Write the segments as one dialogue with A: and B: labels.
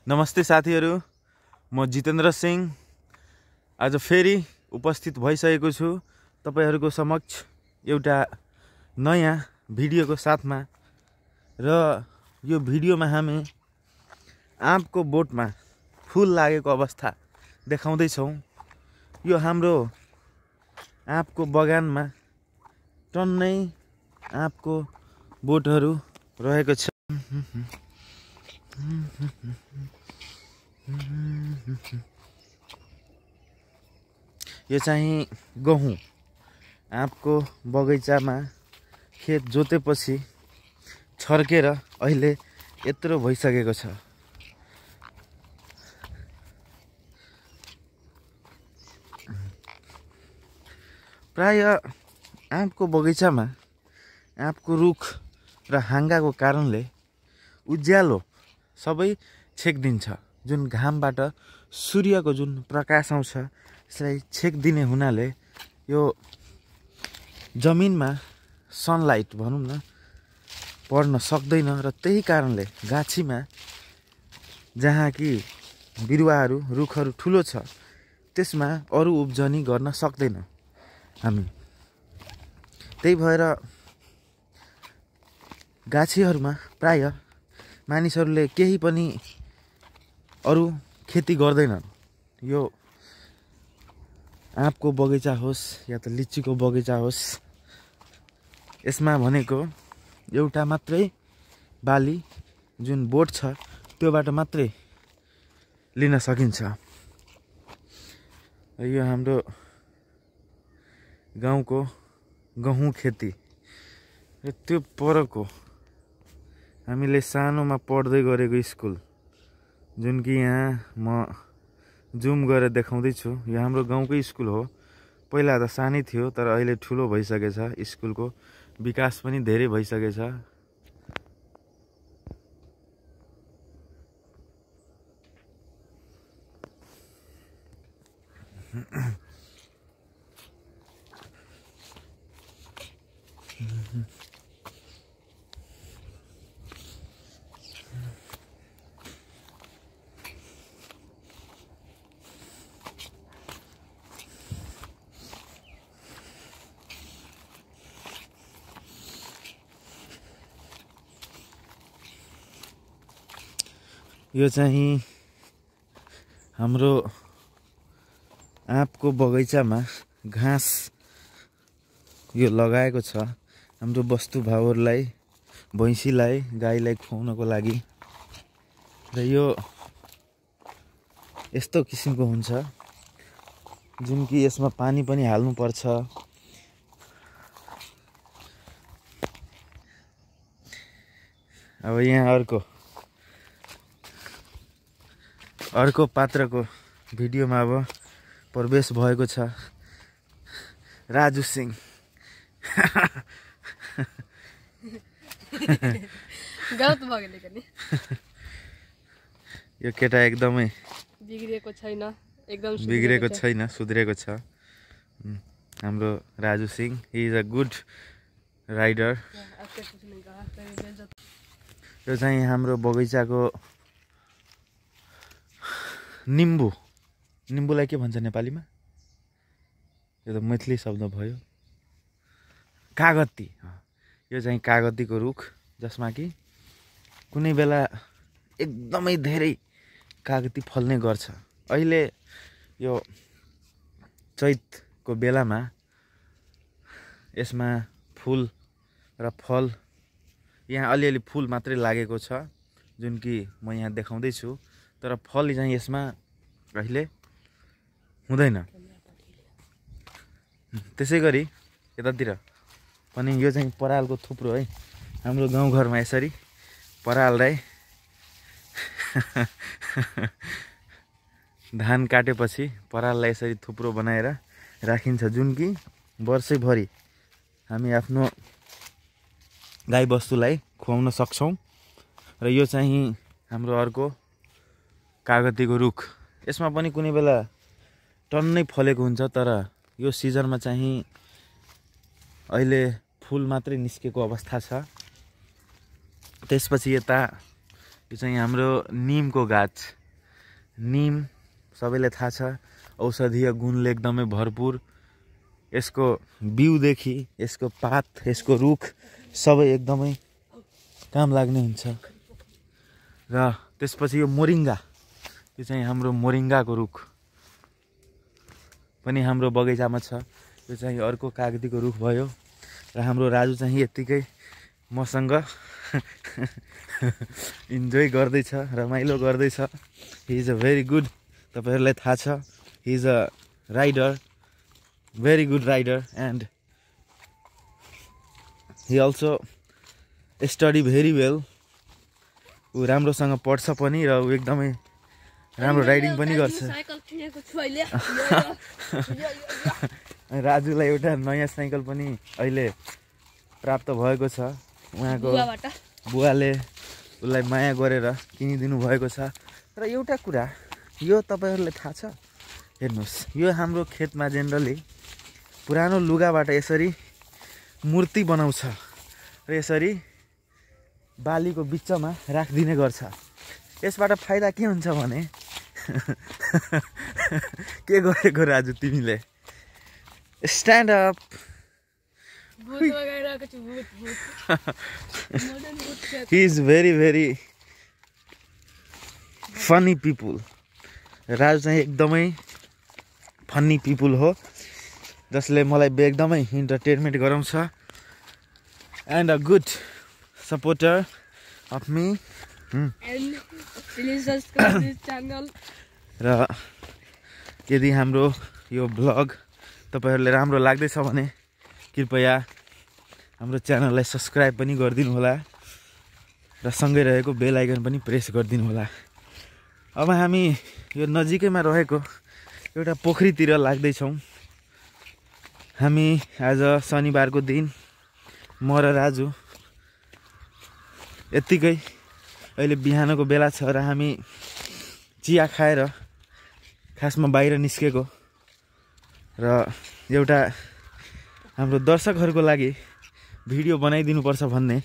A: नमस्ते साथीहरु, म जितेन्द्र सिंह आज फेरि उपस्थित भइसकेको छु तपाईहरुको समक्ष एउटा नयाँ भिडियोको साथमा। र यो भिडियोमा हामी आँपको बोटमा फूल लागेको अवस्था देखाउँदै छौं। यो हाम्रो आँपको बगानमा टन्नै आँपको बोटहरु रहेको छ। यो चाहिँ गहुँ आँपको बगैँचामा खेत जोतेपछि छर्केर अहिले यत्रो भइसकेको छ। प्राय आँपको बगैँचामा आँपको रुख र हाँगाको कारणले उज्यालो सबै छेक्दिन्छ। जुन घामबाट सूर्यको जुन प्रकाश आउँछ यसलाई छेक्दिने हुनाले यो जमिनमा सनलाइट भनौं न पर्न सक्दैन। र त्यही कारणले गाछीमा जहाँ कि बिरुवाहरू रुखहरू ठुलो छ त्यसमा अरु उब्जनी गर्न सक्दैन हामी। त्यही भएर गाछीहरूमा प्राय मानिसहरूले केही पनि अरु खेती गर्दैनन्। यो आँपको बगैँचा होस् या त लिचीको बगैँचा होस्, यसमा भनेको एउटा मात्रै बाली जुन बोट छ त्योबाट मात्रै लिन सकिन्छ। यो हाम्रो गाउँको गहुँ खेती र त्यो परको हामीले सानोमा पढ्दै गरेको स्कुल जुन कि यहाँ म जुम गरेर देखाउँदै छु। यो हाम्रो गाउँकै स्कुल हो। पहिला त सानै थियो तर अहिले ठुलो भइसकेछ। स्कुलको विकास पनि धेरै भइसकेछ। यो चाहिँ हाम्रो आँपको बगैँचामा घाँस यो लगाएको छ हाम्रो वस्तुभावहरूलाई, भैँसीलाई, गाईलाई खुवाउनको लागि। र यो यस्तो किसिमको हुन्छ जुन कि यसमा पानी पनि हाल्नु पर्छ। अब यहाँ अर्को पात्रको भिडियोमा अब प्रवेश भएको छ राजु सिंह। यो केटा एकदमै बिग्रेको छैन, सुध्रेको छ। हाम्रो Raju Singh he is a good rider. यो चाहिँ हाम्रो बगैँचाको निम्बुलाई के भन्छ नेपालीमा? यो त मैथिली शब्द भयो। कागती। यो चाहिँ कागतीको रुख जसमा कि कुनै बेला एकदमै धेरै कागती फल्ने गर्छ। अहिले यो चैतको बेलामा यसमा फूल र फल, यहाँ अलिअलि फूल मात्रै लागेको छ जुन कि म यहाँ देखाउँदै छु। तर फल चाहिँ यसमा अहिले हुँदैन। त्यसै गरी यतातिर पनि यो चाहिँ परालको थुप्रो है। हाम्रो गाउँघरमा यसरी पराललाई धान काटेपछि पराललाई यसरी थुप्रो बनाएर राखिन्छ जुन कि वर्षैभरि हामी आफ्नो गाईबस्तुलाई खुवाउन सक्छौं। र यो चाहिँ हाम्रो अर्को कागतीको रुख। यसमा पनि कुनै बेला टन्नै फलेको हुन्छ तर यो सिजनमा चाहिँ अहिले फूल मात्रै निस्केको अवस्था छ। त्यसपछि यता यो चाहिँ हाम्रो निमको गाछ। निम सबैलाई थाहा छ औषधीय गुणले एकदमै भरपुर। यसको बिउदेखि यसको पात, यसको रुख सबै एकदमै काम लाग्ने हुन्छ। र त्यसपछि यो मोरिङ्गा, यो चाहिँ हाम्रो मोरिङ्गाको रुख पनि हाम्रो बगैँचामा छ। यो चाहिँ अर्को कागतीको रुख भयो। र हाम्रो राजु चाहिँ यत्तिकै मसँग इन्जोय गर्दैछ, रमाइलो गर्दैछ। He is a very good, तपाईहरुलाई थाहा छ, he is a rider, very good rider and he also study very well. ऊ राम्रोसँग पढ्छ पनि र ऊ एकदमै राम्रो राइडिङ पनि गर्छ। राजुलाई एउटा नयाँ साइकल पनि अहिले प्राप्त भएको छ। उहाँको बुवाले उसलाई माया गरेर किनिदिनु भएको छ। र एउटा कुरा यो तपाईहरुलाई थाहा छ, हेर्नुस्, यो हाम्रो खेतमा जेनरली पुरानो लुगाबाट यसरी मूर्ति बनाउँछ र यसरी बालीको बिचमा राखिदिने गर्छ। यसबाट फाइदा के हुन्छ भने के गरेको राजु तिमीले? Stand up. He is very very funny people. Raju चाहिँ एकदमै फनी पिपुल हो जसले मलाई एकदमै इन्टरटेनमेन्ट गराउँछ and a good supporter of me. र यदि हाम्रो यो ब्लग तपाईहरुलाई राम्रो लाग्दैछ भने कृपया हाम्रो च्यानललाई सब्स्क्राइब पनि गरिदिनु होला र सँगै रहेको बेल आइकन पनि प्रेस गरिदिनु होला। अब हामी यो नजिकैमा रहेको एउटा पोखरीतिर लाग्दैछौँ। हामी आज शनिबारको दिन म र राजु यत्तिकै अहिले बिहानको बेला छ र हामी चिया खाएर खासमा बाहिर निस्केको र एउटा हाम्रो दर्शकहरूको लागि भिडियो बनाइदिनुपर्छ भन्ने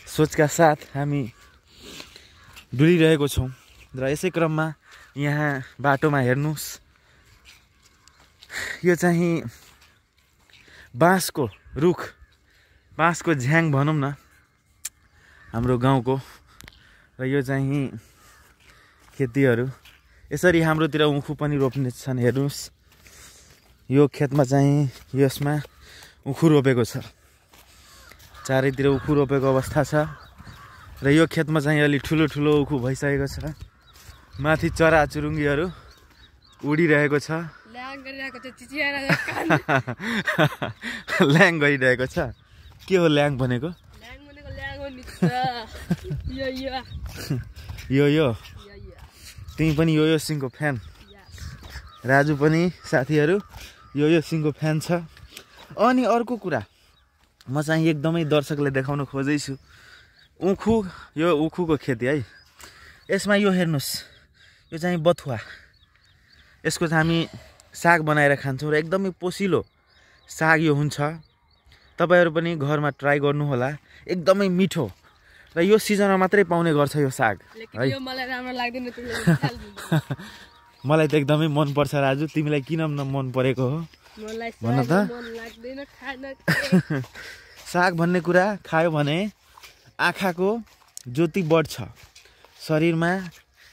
A: सोचका साथ हामी डुलिरहेको छौँ। र यसै क्रममा यहाँ बाटोमा हेर्नुस्, यो चाहिँ बाँसको रुख, बाँसको झ्याङ भनौँ न हाम्रो गाउँको। र यो चाहिँ खेतीहरू यसरी हाम्रोतिर उखु पनि रोप्ने छन्। हेर्नुस्, यो खेतमा चाहिँ यसमा उखु रोपेको छ, चारैतिर उखु रोपेको अवस्था छ। र यो खेतमा चाहिँ अलि ठुलो ठुलो उखु भइसकेको छ। माथि चराचुरुङ्गीहरू उडिरहेको छ, ल्याङ गरिरहेको छ। के हो ल्याङ भनेको? यो तिमी पनि यो सिंहको फ्यान? राजु पनि साथीहरू यो सिंहको फ्यान छ। अनि अर्को कुरा म चाहिँ एकदमै दर्शकलाई देखाउन खोज्दैछु, उखु, यो उखुको खेती है। यसमा यो हेर्नुस्, यो चाहिँ बथुवा, यसको चाहिँ हामी साग बनाएर खान्छौँ र एकदमै पोसिलो साग यो हुन्छ। तपाईहरु पनि घरमा ट्राई गर्नु होला, एकदमै मिठो र यो सिजनमा मात्रै पाउने गर्छ यो साग है।
B: मलाई राम्रो लाग्दैन,
A: मलाई त एकदमै मन पर्छ राजु, तिमीलाई किन मन परेको हो भन त? साग भन्ने कुरा खायो भने आँखाको ज्योति बढ्छ, शरीरमा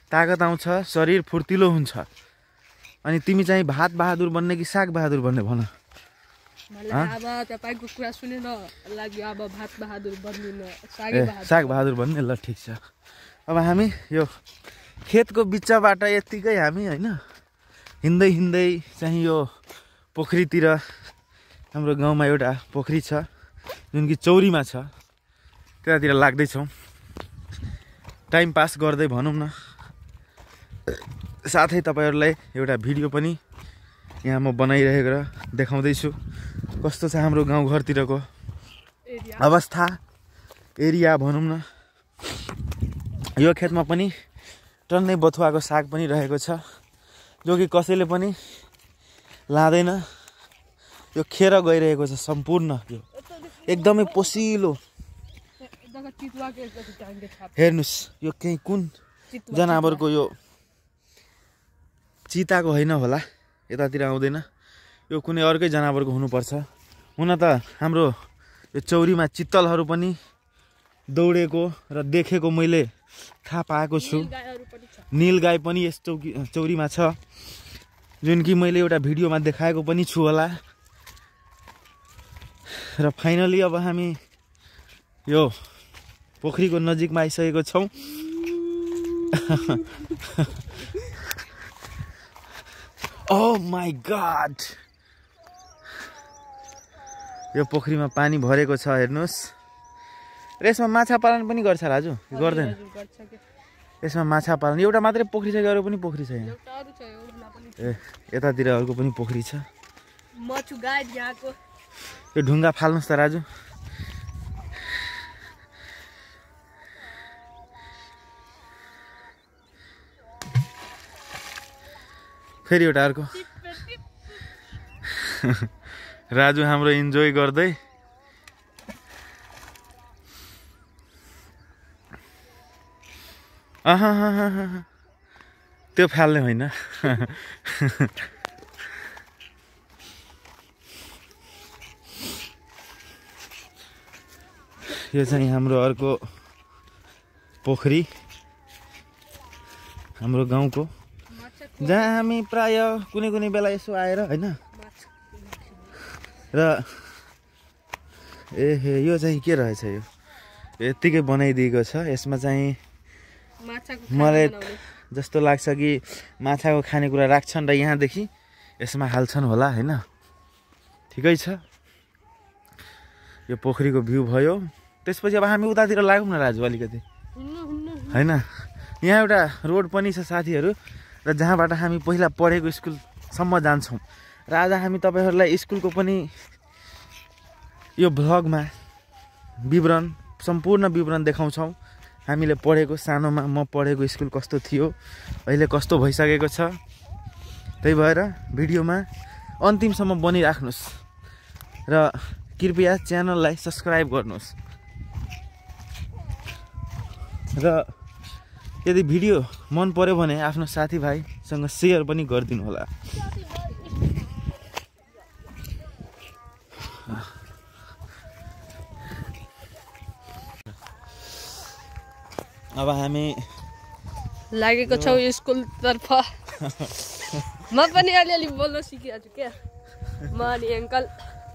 A: तागत आउँछ, शरीर फुर्तिलो हुन्छ। अनि तिमी चाहिँ भात बहादुर बन्ने कि साग बहादुर बन्ने भन?
B: अब तपाईको कुरा सुनेर लाग्यो अब भात बहादुर बन्दिन,
A: साग बहादुर बन्ने। ल ठिक छ। अब हामी यो खेतको बिचबाट यत्तिकै हामी हैन हिँड्दै हिँड्दै चाहिँ यो पोखरीतिर, हाम्रो गाउँमा एउटा पोखरी छ जुन कि चौरीमा छ, त्यतातिर लाग्दैछौँ टाइम पास गर्दै भनौँ न। साथै तपाईहरुलाई एउटा भिडियो पनि यहाँ म बनाइरहेको र देखाउँदैछु कस्तो छ हाम्रो गाउँघरतिरको अवस्था, एरिया भनौँ न। यो खेतमा पनि टन्नै बथुवाको साग पनि रहेको छ जो कि कसैले पनि लाँदैन। यो खेर गइरहेको छ सम्पूर्ण, यो एकदमै पोसिलो
B: चितुवाको एकचोटि टाङ्गे छाप
A: हेर्नुस् यो केही कुन जनावरको यो चिताको होइन होला यतातिर आउँदैन यो कुनै अर्कै जनावरको हुनुपर्छ हुन त हाम्रो यो चौरीमा चित्तलहरू पनि दौडेको र देखेको मैले थाहा पाएको छु नीलगाई पनि यस चौरीमा छ जुन कि मैले एउटा भिडियोमा देखाएको पनि छु होला र फाइनली अब हामी यो पोखरीको नजिकमा आइसकेको छौँ Oh my god! यो पोखरीमा पानी भरेको छ हेर्नुस् र यसमा माछा पालन पनि गर्छ राजु गर्दैन यसमा माछा पालन एउटा मात्रै पोखरी छ कि अरू पनि पोखरी छ यहाँ ए यतातिर अर्को पनि पोखरी छ यो ढुङ्गा फाल्नुस् त राजु फेरि एउटा अर्को राजु हाम्रो इन्जोय गर्दै त्यो फाल्ने होइन यो चाहिँ हाम्रो अर्को पोखरी हाम्रो गाउँको जहाँ हामी प्राय कुनै कुनै बेला यसो आएर हैन र ए यो चाहिँ के रहेछ यो यतिकै बनाइदिएको छ यसमा चाहिँ मलाई जस्तो लाग्छ कि माछाको खानेकुरा राख्छन् र यहाँदेखि यसमा हाल्छन् होला हैन ठिकै छ यो पोखरीको भ्यू भयो त्यसपछि अब हामी उतातिर लागौँ न राजु अलिकति हैन यहाँ एउटा रोड पनि छ साथीहरू र जहाँबाट हामी पहिला पढेको स्कुलसम्म जान्छौँ र आज हामी तपाईहरुलाई स्कुलको पनि यो भ्लगमा विवरण सम्पूर्ण विवरण देखाउँछौँ हामीले पढेको सानोमा म पढेको स्कुल कस्तो थियो अहिले कस्तो भइसकेको छ त्यही भएर भिडियोमा अन्तिमसम्म बनिराख्नुस् र कृपया च्यानललाई सब्स्क्राइब गर्नुस् र यदि भिडियो मन पर्यो भने आफ्नो साथीभाइसँग शेयर पनि गरिदिनु होला अब हामी
B: लागेको छौ स्कुल तर्फ म पनि अलिअलि बोल्न सिकिरहेको छु क्या म अनि अंकल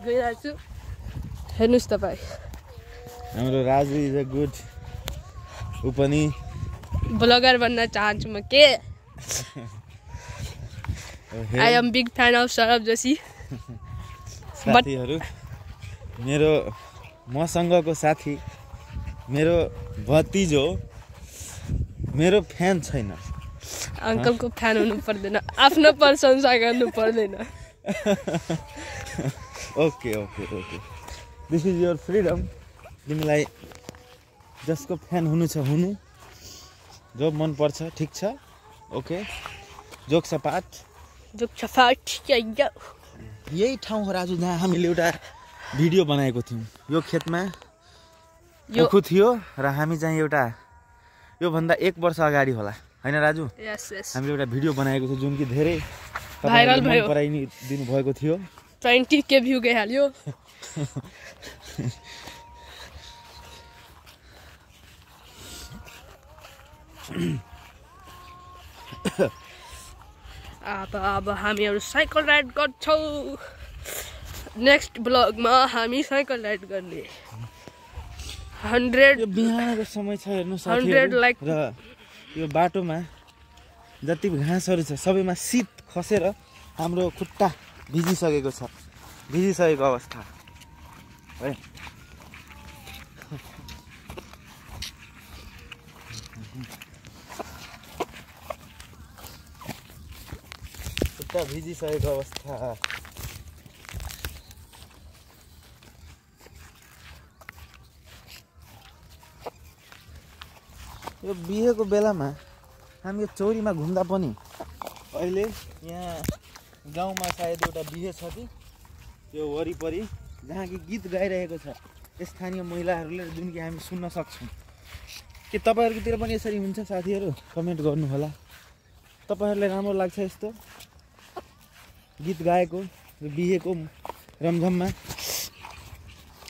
B: गइरहेको छु हेर्नुस् तपाई
A: हाम्रो राजु इज अ गुड उ पनि
B: ब्लगर बन्न चाहन्छु म के I am big fan of Saurabh Joshi
A: साथीहरु मेरो मसँगको साथी मेरो भतिजो मेरो फ्यान छैन
B: अंकलको फ्यान हुनु पर्दैन आफ्नो प्रशंसा गर्नु पर्दैन
A: okay okay okay this is your freedom तिमीलाई जसको फ्यान हुनु छ हुनु जो मन पर्छ ठीक छ ओके जोक सपाट यही ठाउँ हो राजु जहाँ हामीले एउटा भिडियो बनाएको थियौँ यो खेतमा उखु थियो र हामी चाहिँ एउटा यो भन्दा 1 वर्ष अगाडि होला हैन राजु हामीले एउटा भिडियो बनाएको थियो जुन कि धेरै
B: भाइरल भयो
A: दिनु भएको थियो
B: 20k भ्यू गइहाल्यो अब हामीहरु साइकल राइड गर्छौ नेक्स्ट ब्लगमा हामी साइकल राइड गर्ने 100
A: यो बिहानको समय छ हेर्नु साथीहरु र यो बाटोमा जति घाँसहरु छ सबैमा शीत खसेर हाम्रो खुट्टा भिजिसकेको छ भिजिसकेको अवस्था है खुट्टा भिजिसकेको अवस्था यो बिहेको बेलामा हामी यो चौरीमा घुम्दा पनि अहिले यहाँ गाउँमा सायद एउटा बिहे छ कि यो वरिपरि जहाँ कि गीत गाइरहेको छ स्थानीय महिलाहरूले जुन कि हामी सुन्न सक्छौँ। के तपाईँहरूकोतिर पनि यसरी हुन्छ साथीहरू? कमेन्ट गर्नु होला। तपाईँहरूलाई राम्रो लाग्छ यस्तो गीत गाएको बिहेको रमझममा?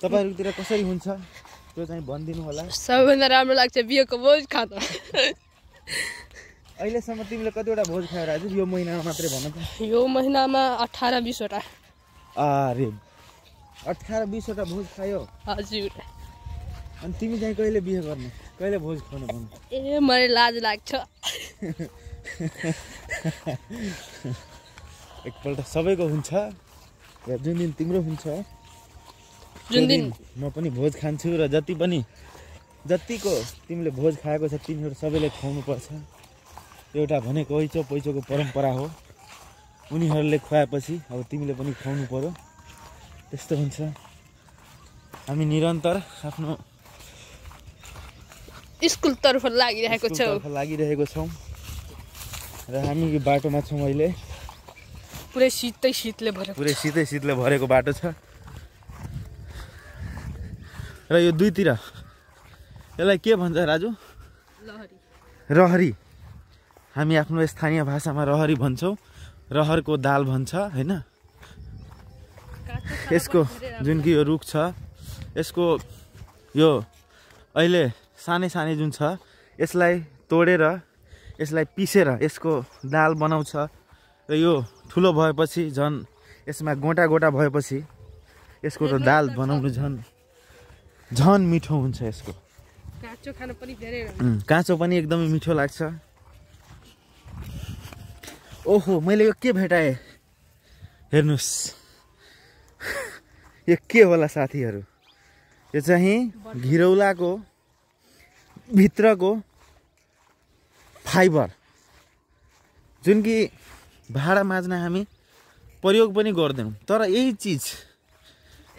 A: तपाईँहरूकोतिर कसरी हुन्छ त्यो चाहिँ भनिदिनु होला।
B: सबैभन्दा राम्रो लाग्छ बिहेको भोज खान।
A: अहिलेसम्म तिमीले कतिवटा भोज खायो राजु? यो महिनामा मात्रै भन त।
B: यो महिनामा 18-20 वटा।
A: अरे 18-20 वटा भोज खायो?
B: हजुर।
A: अनि तिमी चाहिँ कहिले बिहे गर्ने, कहिले भोज खुवाउनु भन्नु?
B: ए मलाई लाज लाग्छ।
A: एकपल्ट सबैको हुन्छ, र जुन दिन तिम्रो हुन्छ
B: जुन दिन
A: म पनि भोज खान्छु। र जतिको तिमीले भोज खाएको छ तिमीहरू सबैले खुवाउनु पर्छ। एउटा भनेको ओइचो पैचोको परम्परा हो। उनीहरूले खुवाएपछि अब तिमीले पनि खुवाउनु पर्यो। त्यस्तो हुन्छ। हामी निरन्तर आफ्नो
B: स्कुलतर्फ लागिरहेको
A: छौँ र हामी यो बाटोमा छौँ अहिले।
B: पुरै शीतले भरेको बाटो छ। र यो दुईतिर यसलाई के भन्छ राजु? रहरी। हामी आफ्नो स्थानीय भाषामा रहरी भन्छौँ। रहरको दाल भन्छ हैन। यसको जुन कि यो रुख छ, यसको यो अहिले सानै जुन छ यसलाई तोडेर यसलाई पिसेर यसको दाल बनाउँछ। र यो ठुलो भएपछि झन् यसमा गोटा भएपछि यसको त दाल बनाउनु झन् मिठो हुन्छ। यसको काँचो पनि एकदमै मिठो लाग्छ। ओहो मैले यो के भेटाएँ हेर्नुहोस्। यो के होला साथीहरू? यो चाहिँ घिरौलाको भित्रको फाइबर, जुन कि भाँडा माझ्न हामी प्रयोग पनि गर्दैनौँ। तर यही चिज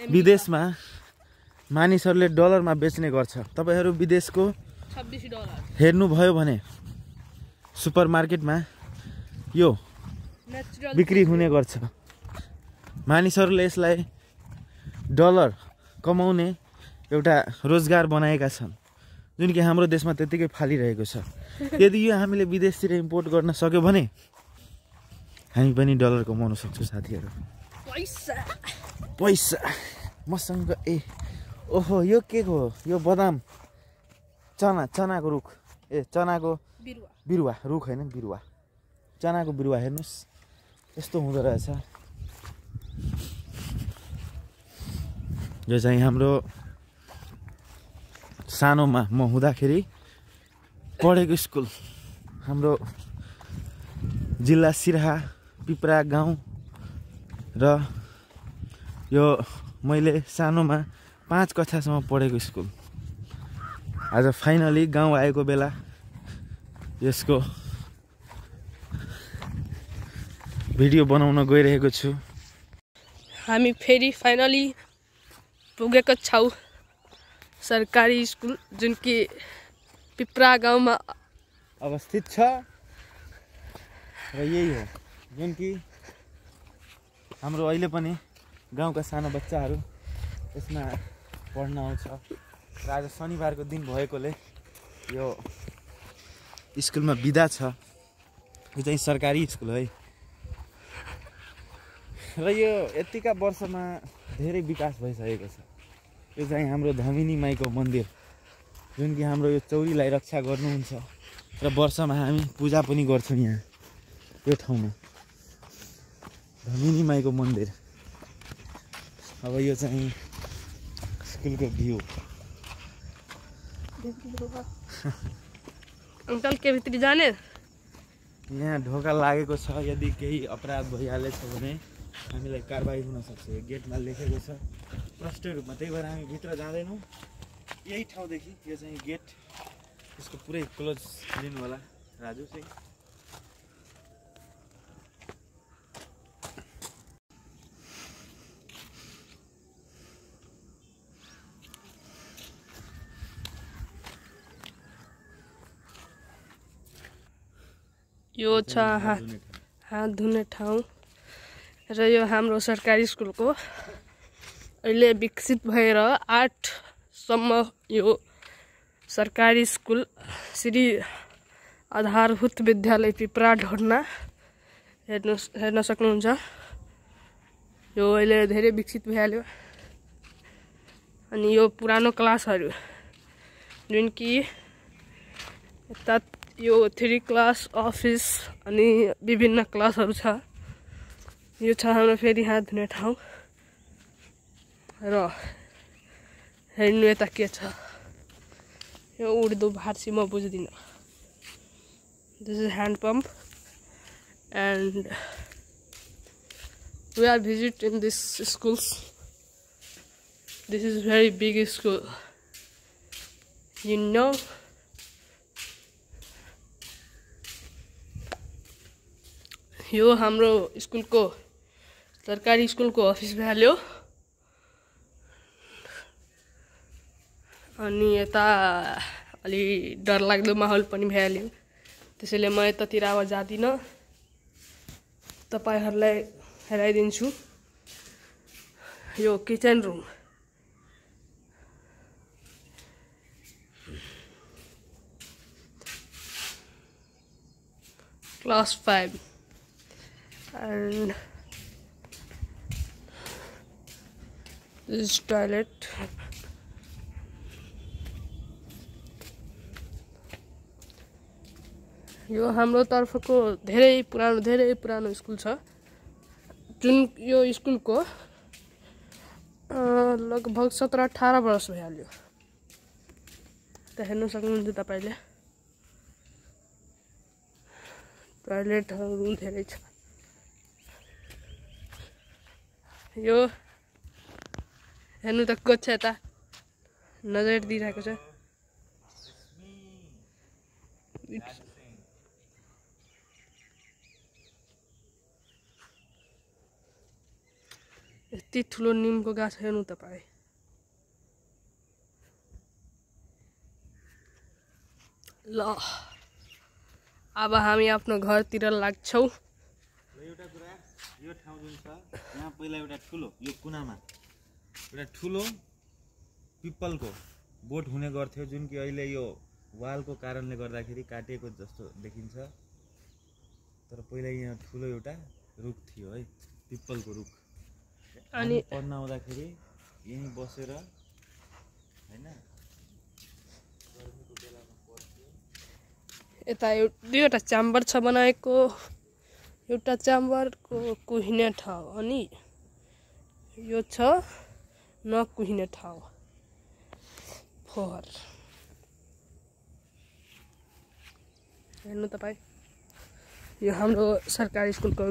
B: विदेशमा मानिसहरूले डलरमा बेच्ने गर्छ। तपाईँहरू विदेशको $26 हेर्नुभयो भने सुपर मार्केटमा यो बिक्री हुने गर्छ। मानिसहरूले यसलाई डलर कमाउने एउटा रोजगार बनाएका छन्, जुन कि हाम्रो देशमा त्यतिकै फालिरहेको छ। यदि यो हामीले विदेशतिर इम्पोर्ट गर्न सक्यो भने हामी पनि डलर कमाउन सक्छौँ साथीहरू। पैसा मसँग ओहो यो के हो? यो बदाम चनाको रुख, चनाको बिरुवा, रुख होइन बिरुवा, चनाको बिरुवा। हेर्नुहोस् यस्तो हुँदो रहेछ। यो चाहिँ हाम्रो सानोमा म हुँदाखेरि पढेको स्कुल, हाम्रो जिल्ला सिराहा पिप्रा गाउँ। र यो मैले सानोमा 5 कक्षासम्म पढेको स्कुल। आज फाइनली गाउँ आएको बेला यसको भिडियो बनाउन गइरहेको छु। हामी फेरि फाइनली पुगेको छौँ सरकारी स्कुल, जुन कि पिप्रा गाउँमा
A: अवस्थित छ। र यही हो जुन कि हाम्रो अहिले पनि गाउँका सानो बच्चाहरू यसमा पढ्न आउँछ। र आज शनिबारको दिन भएकोले यो स्कुलमा बिदा छ। यो चाहिँ सरकारी स्कुल है। र यो यतिका वर्षमा धेरै विकास भइसकेको छ। यो चाहिँ हाम्रो धमिनी माईको मन्दिर, जुन कि हाम्रो यो चौरीलाई रक्षा गर्नुहुन्छ। र वर्षमा हामी पूजा पनि गर्छौँ यहाँ यो ठाउँमा, धमिनी माईको मन्दिर। अब यो चाहिँ स्कुलको भ्यू।
B: अंकल के भित्री जाने?
A: यहाँ ढोका लागेको छ। यदि केही अपराध भइहालेछ भने हामीलाई कारबाही हुन सक्छ। यो गेटमा लेखेको छ प्रष्ट रूपमा। त्यही भएर हामी भित्र जाँदैनौँ। यही ठाउँदेखि यो चाहिँ गेट, यसको पुरै क्लोज लिनु होला राजु चाहिँ।
B: यो छ हात धुने ठाउँ। र यो हाम्रो सरकारी स्कुलको
C: अहिले विकसित भएर 8 सम्म यो सरकारी स्कुल श्री आधारभूत विद्यालय पिपरा ढोर्ना हेर्न सक्नुहुन्छ। यो अहिले धेरै विकसित भइहाल्यो। अनि यो पुरानो क्लासहरु जुन कि यता यो 3 क्लास अफिस अनि विभिन्न क्लासहरु छ। यो छ हाम्रो फेरि हात धुने ठाउँ र हेर्नु यता के छ। यो उर्दू फारसी म बुझ्दिन। This is hand pump and we are visiting this schools. This is very big school. You know, यो हाम्रो स्कुलको सरकारी स्कुलको अफिस भ्याल्यो। अनि यता अलि डरलाग्दो माहौल पनि भइहाल्यो। त्यसैले म यतातिर अब जादिन, तपाईहरुलाई हेराइदिन्छु। यो kitchen room class 5 and this is toilet. यो हाम्रो तर्फको धेरै पुरानो स्कुल छ जुन यो स्कुलको लगभग 17-18 वर्ष भइहाल्यो। त हेर्न सक्नुहुन्छ तपाईले टोयलेटहरु धेरै छ। यो हेर्नु त को छ यता नजर दिइरहेको छ। यति ठुलो निमको गाछ हेर्नु तपाई। ल अब हामी आफ्नो घरतिर लाग्छौं।
B: एउटा कुरा यो ठाउँ जुन छ यहाँ पहिला एउटा ठुलो यो कुनामा एउटा ठुलो पिपलको बोट हुने गर्थ्यो जुन कि अहिले यो वालको कारणले गर्दाखेरि काटेको जस्तो देखिन्छ। तर पहिला यहाँ ठुलो एउटा रुख थियो है, पिपलको रुख। अनि पढ्न आउँदाखेरि यही बसेर हैन गर्मीको बेलामा पढ्थ्यो।
C: यता दुईवटा च्याम्बर छ बनाएको। एउटा च्याम्बरको कुहिने ठाउँ अनि यो छ नकुहिने ठाउँ फोहोर। हेर्नु तपाई यो हाम्रो सरकारी स्कुलको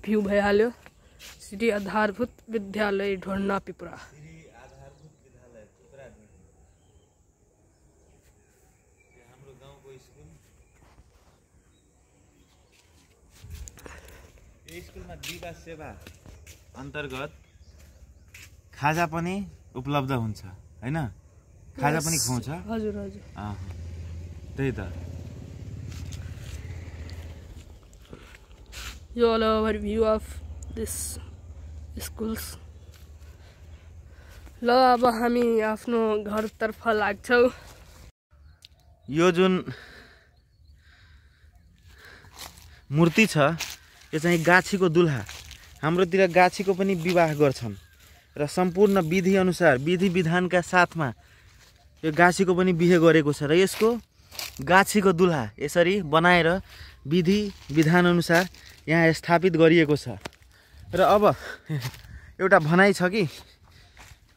C: भ्यू भइहाल्यो। श्री आधारभूत विद्यालय ढोर्ना पिपरा।
B: आधारभूत विद्यालय पिपरा यो हाम्रो गाउँको स्कुल। यो स्कुलमा दिवा सेवा अन्तर्गत खाजा पनि उपलब्ध हुन्छ हैन? खाजा पनि खुवाउँछ।
C: हजुर हजुर।
B: त्यही त।
C: यो all overview of this schools. ल अब हामी आफ्नो घरतर्फ लाग्छौं।
B: यो जुन मूर्ति छ यो चाहिँ गाछीको दुल्हा। हाम्रोतिर गाछीको पनि विवाह गर्छन् र सम्पूर्ण विधि अनुसार विधि विधानका साथमा यो गाछीको पनि बिहे गरेको छ र यसको गाछीको दुल्हा यसरी बनाएर विधि विधान अनुसार यहाँ स्थापित गरिएको छ। र अब एउटा भनाइ छ कि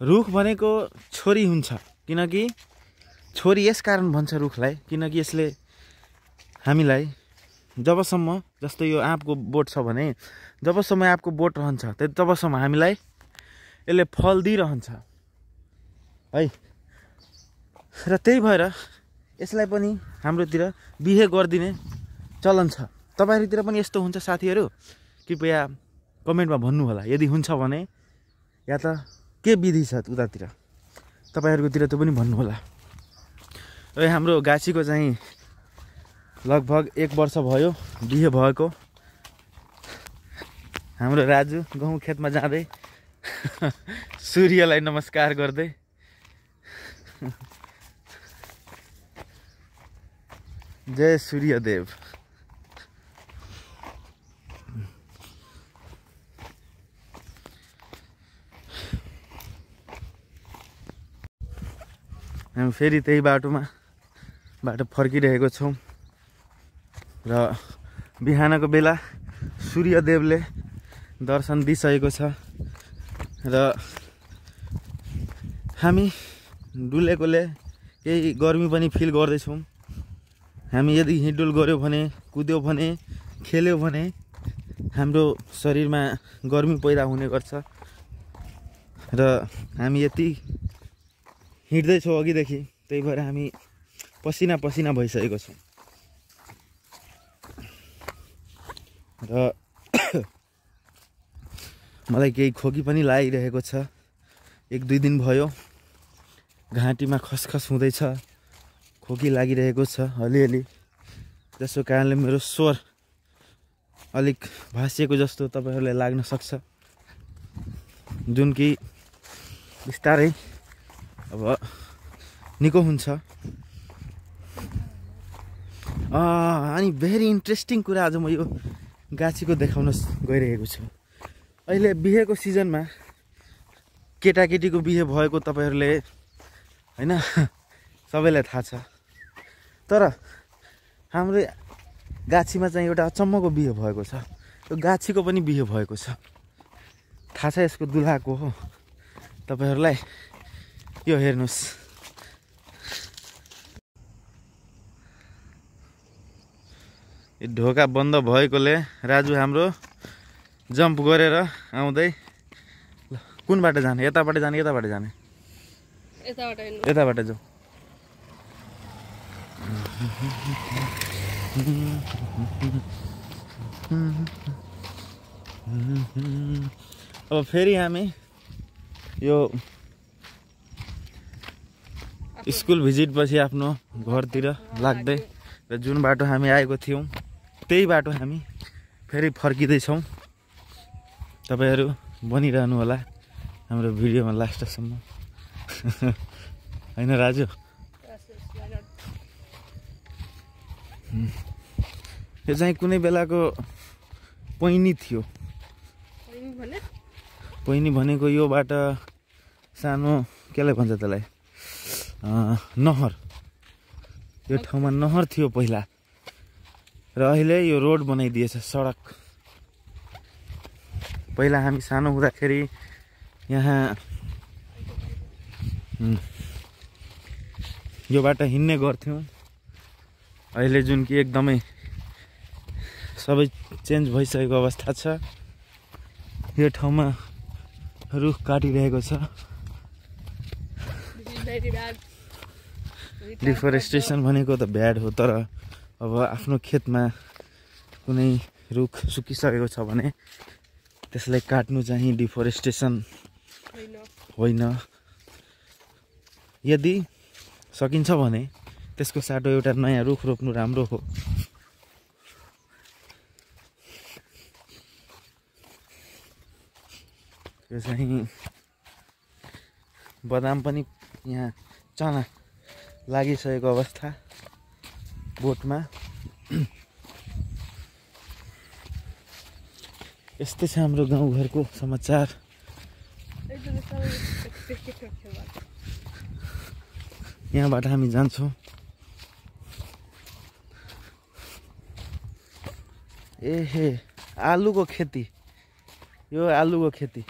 B: रुख भनेको छोरी हुन्छ, किनकि छोरी यस कारण भन्छ रुखलाई किनकि यसले हामीलाई जबसम्म जस्तो यो आँपको बोट छ भने जबसम्म आँपको बोट रहन्छ तबसम्म हामीलाई यसले फल दिइरहन्छ है। र त्यही भएर यसलाई पनि हाम्रोतिर बिहे गरिदिने चलन छ। तपाईहरुतिर पनि यस्तो हुन्छ साथीहरु? कृपया कमेन्टमा भन्नु होला यदि हुन्छ भने, या त के विधि छ उतातिर तपाईहरुकोतिर त पनि भन्नु होला। र हाम्रो गाछीको चाहिँ लगभग 1 वर्ष भयो बिहे भएको। हाम्रो राजु गहुँ खेतमा जाँदै सूर्यलाई नमस्कार गर्दै जय सूर्यदेव। हामी फेरि त्यही बाटो फर्किरहेको छौँ र बिहानको बेला सूर्यदेवले दर्शन दिइसकेको छ र हामी डुलेकोले केही गर्मी पनि फिल गर्दैछौँ। हामी यदि हिँडडुल गऱ्यो भने, कुद्यो भने, खेल्यो भने हाम्रो शरीरमा गर्मी पैदा हुने गर्छ र हामी यति हिँड्दैछौँ अघिदेखि, त्यही भएर हामी पसिना पसिना भइसकेको छौँ र मलाई केही खोकी पनि लागिरहेको छ। 1-2 दिन भयो घाँटीमा खसखस हुँदैछ, खोकी लागिरहेको छ अलिअलि, जसको कारणले मेरो स्वर अलिक भाँसिएको जस्तो तपाईहरुलाई लाग्न सक्छ, जुन कि बिस्तारै अब निको हुन्छ। अनि भेरी इन्ट्रेस्टिङ कुरा आज म यो गाछीको देखाउन गइरहेको छु। अहिले बिहेको सिजनमा केटाकेटीको बिहे भएको तपाईहरुले हैन सबैलाई थाहा छ, तर हाम्रो गाछीमा चाहिँ एउटा अचम्मको बिहे भएको छ। यो गाछीको पनि बिहे भएको छ, थाहा छ यसको दुलाको हो तपाईहरुलाई। यो हेर्नुस्, यो ढोका बन्द भएकोले राजु हाम्रो जम्प गरेर आउँदै, कुन बाटो जाने? यताबाट जाने, यताबाट जाने? यताबाट जाऊ। अब फेरि हामी यो स्कुल भिजिट पछि आफ्नो घरतिर लाग्दै र जुन बाटो हामी आएको थियौँ त्यही बाटो हामी फेरि फर्किँदैछौँ। तपाईहरु बनिरहनु होला हाम्रो भिडियोमा लास्टसम्म हैन राजु? यो चाहिँ कुनै बेलाको पैनी थियो। पैनी भनेको यो बाटो सानो केलाई भन्छ त्यसलाई, नहर। यो ठाउँमा नहर थियो पहिला र अहिले यो रोड बनाइदिएछ, सडक। पहिला हामी सानो हुँदाखेरि यहाँ यो बाटो हिँड्ने गर्थ्यौँ। अहिले जुन कि एकदमै सबै चेन्ज भइसकेको अवस्था छ। यो ठाउँमा रुख काटिरहेको छ, डिफरेस्टेसन भनेको त ब्याड हो, तर अब आफ्नो खेतमा कुनै रुख सुकिसकेको छ भने त्यसलाई काट्नु चाहिँ डिफरेस्टेसन होइन। यदि सकिन्छ भने त्यसको साटो एउटा नयाँ रुख रोप्नु राम्रो हो। यो चाहिँ बदाम पनि यहाँ चना लागिसकेको अवस्था बोटमा। यस्तै छ हाम्रो गाउँघरको समाचार। यहाँबाट हामी जान्छौँ। एहे, आलुको खेती, यो आलुको खेती।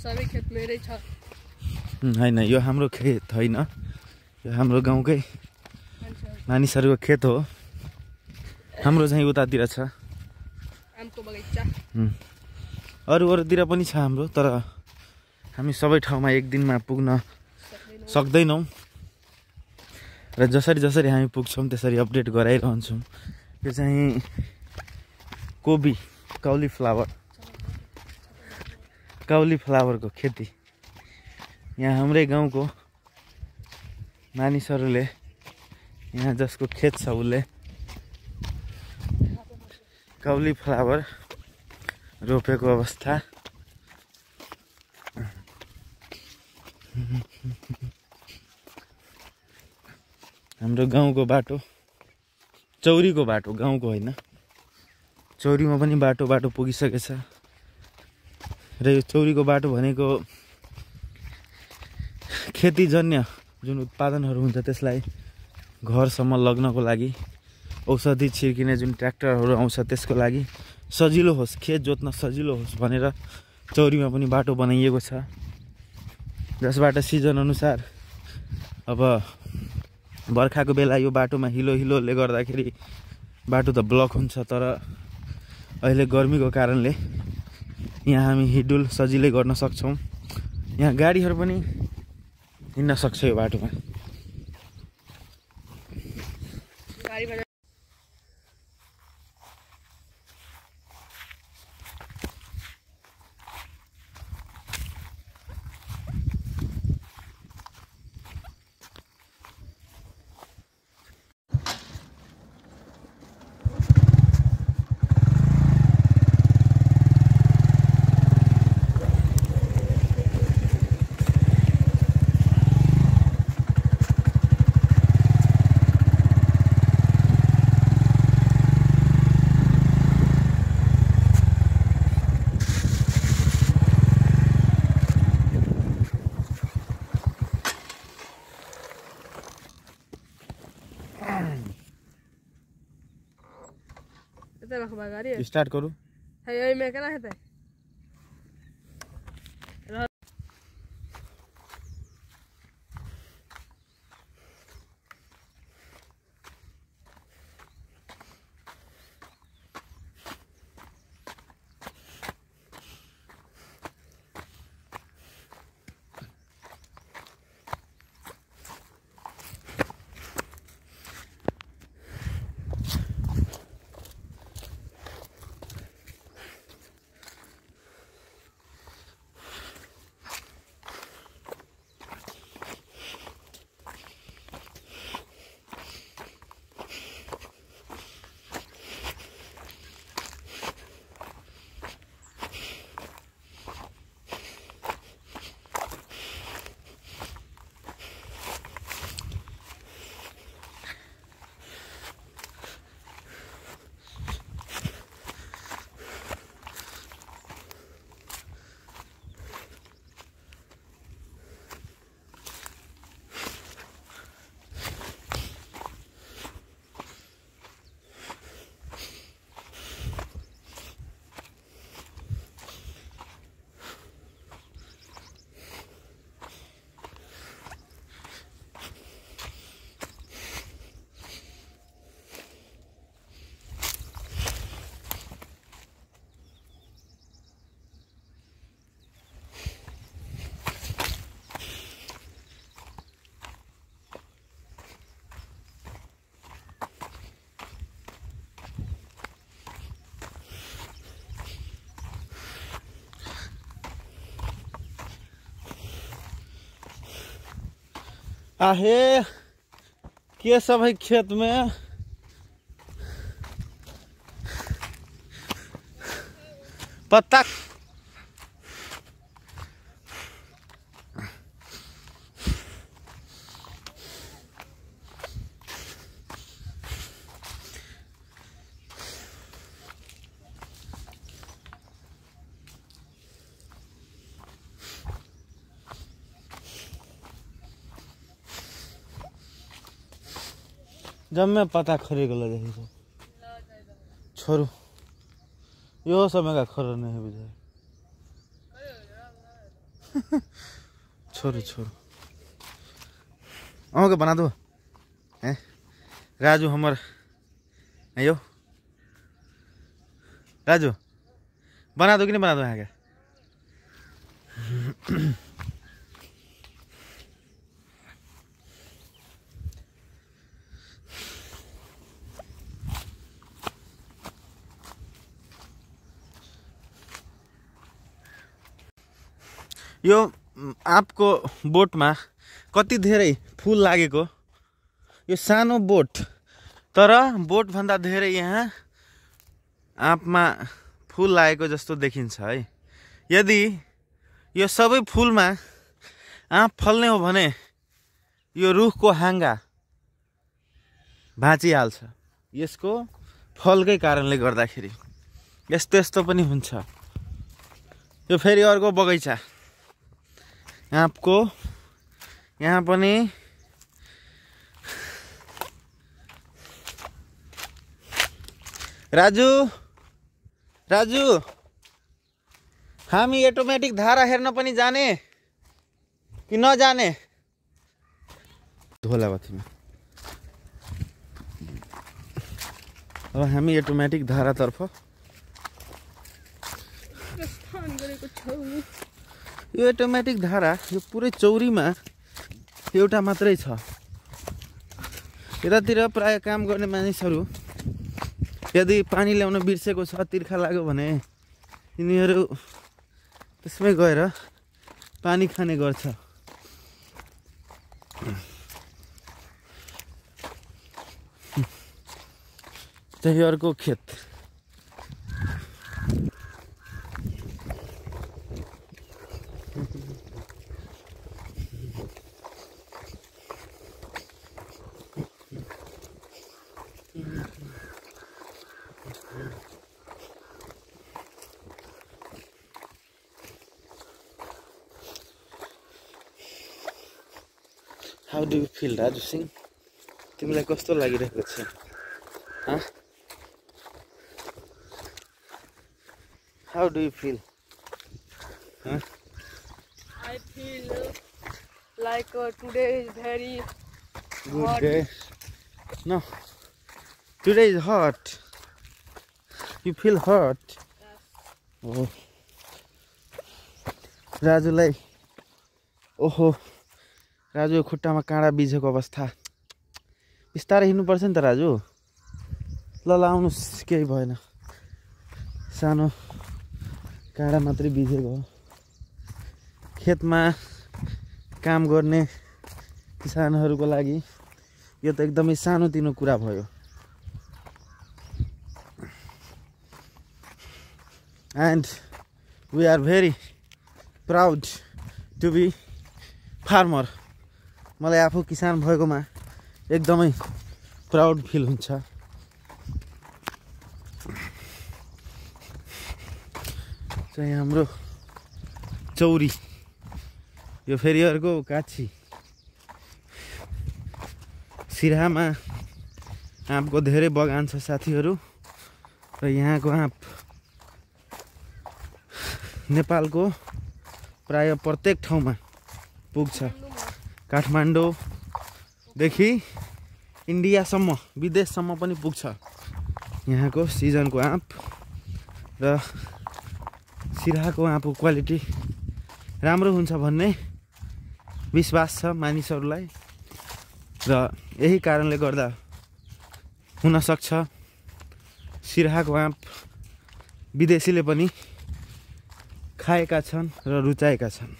C: सबै खेत मेरै छ
B: हैन, यो हाम्रो खेत होइन, यो हाम्रो गाउँकै मानिसहरूको खेत हो। हाम्रो चाहिँ उतातिर छ
C: आमको बगैँचा।
B: अरूतिर पनि छ हाम्रो, तर हामी सबै ठाउँमा एक दिनमा पुग्न सक्दैनौँ र जसरी जसरी हामी पुग्छौँ त्यसरी अपडेट गराइरहन्छौँ। यो चाहिँ कोबी, काउलीफ्लावरको खेती। यहाँ हाम्रै गाउँको मानिसहरूले, यहाँ जसको खेत छ उसले
A: काउलीफ्लावर रोपेको अवस्था। हाम्रो गाउँको बाटो, चौरीको बाटो, गाउँको होइन, चौरीमा पनि बाटो पुगिसकेछ। र यो चौरीको बाटो भनेको खेतीजन्य जुन उत्पादनहरू हुन्छ त्यसलाई घरसम्म लग्नको लागि, औषधि छिर्किने जुन ट्र्याक्टरहरू आउँछ त्यसको लागि सजिलो होस्, खेत जोत्न सजिलो होस् भनेर चौरीमा पनि बाटो बनाइएको छ, जसबाट सिजन अनुसार अब बर्खाको बेला यो बाटोमा हिलोले गर्दाखेरि बाटो त ब्लक हुन्छ, तर अहिले गर्मीको कारणले यहाँ हामी हिडुल सजिलै गर्न सक्छौँ। यहाँ गाडीहरू पनि हिँड्न सक्छ यो बाटोमा। स्टार्ट करूँ?
C: मैं क्या है
A: आहे के सब है खेत में? पत्ता जब मैं पता खरीद लगे छोरू यो समय का खर नहीं बुझे छोरू छोरू के बना दो हैं राजू हमर यो राजू बना दो कि नहीं बना दो यहाँ के यो आपको बोटमा कति धेरै फूल लागेको यो सानो बोट तर बोट भन्दा धेरै यहाँ
B: आँपमा फुल लागेको जस्तो देखिन्छ है। यदि यो सबै फुलमा आँप फल्ने हो भने यो रुखको हाँगा भाँचिहाल्छ। यसको फलकै कारणले गर्दाखेरि यस्तो यस्तो पनि हुन्छ। यो फेरि अर्को बगैँचा आँपको, यहाँ पनि राजु राजु हामी अटोमेटिक धारा हेर्न पनि जाने कि नजाने? धोलावतीमा अब हामी अटोमेटिक धारातर्फ। यो अटोमेटिक धारा यो पुरै चौरीमा एउटा मात्रै छ। यतातिर प्राय काम गर्ने मानिसहरू यदि पानी ल्याउन बिर्सेको छ, तिर्खा लाग्यो भने यिनीहरू त्यसमै गएर पानी खाने गर्छ। त्यही अर्को खेत। How do you feel, Raju Singh? तिमीलाई कस्तो लागिरहेको छ? How do you feel?
C: I feel like today is very
B: Good
C: hot.
B: day. No, today is hot. You feel hot? Oh. राजुलाई ओहो, राजु खुट्टामा काँडा बिझेको अवस्था। बिस्तारै हिँड्नुपर्छ नि त राजु। ल आउनुहोस्, केही भएन, सानो काँडा मात्रै बिझेको हो। खेतमा काम गर्ने किसानहरूको लागि यो त एकदमै सानोतिनो कुरा भयो। And we are very proud to be farmer. मलाई आफू किसान भएकोमा एकदमै प्राउड फिल हुन्छ। चाहिँ हाम्रो चौरी, यो फेरि अर्को काछी। सिराहामा आँपको धेरै बगान छ साथीहरू, र यहाँको आँप नेपालको प्राय प्रत्येक ठाउँमा पुग्छ। काठमाडौँदेखि इन्डियासम्म, विदेशसम्म पनि पुग्छ यहाँको सिजनको आँप। र सिराहाको आँपको क्वालिटी राम्रो हुन्छ भन्ने विश्वास छ मानिसहरूलाई, र यही कारणले गर्दा हुनसक्छ सिराहाको आँप विदेशीले पनि खाएका छन् र रुचाएका छन्।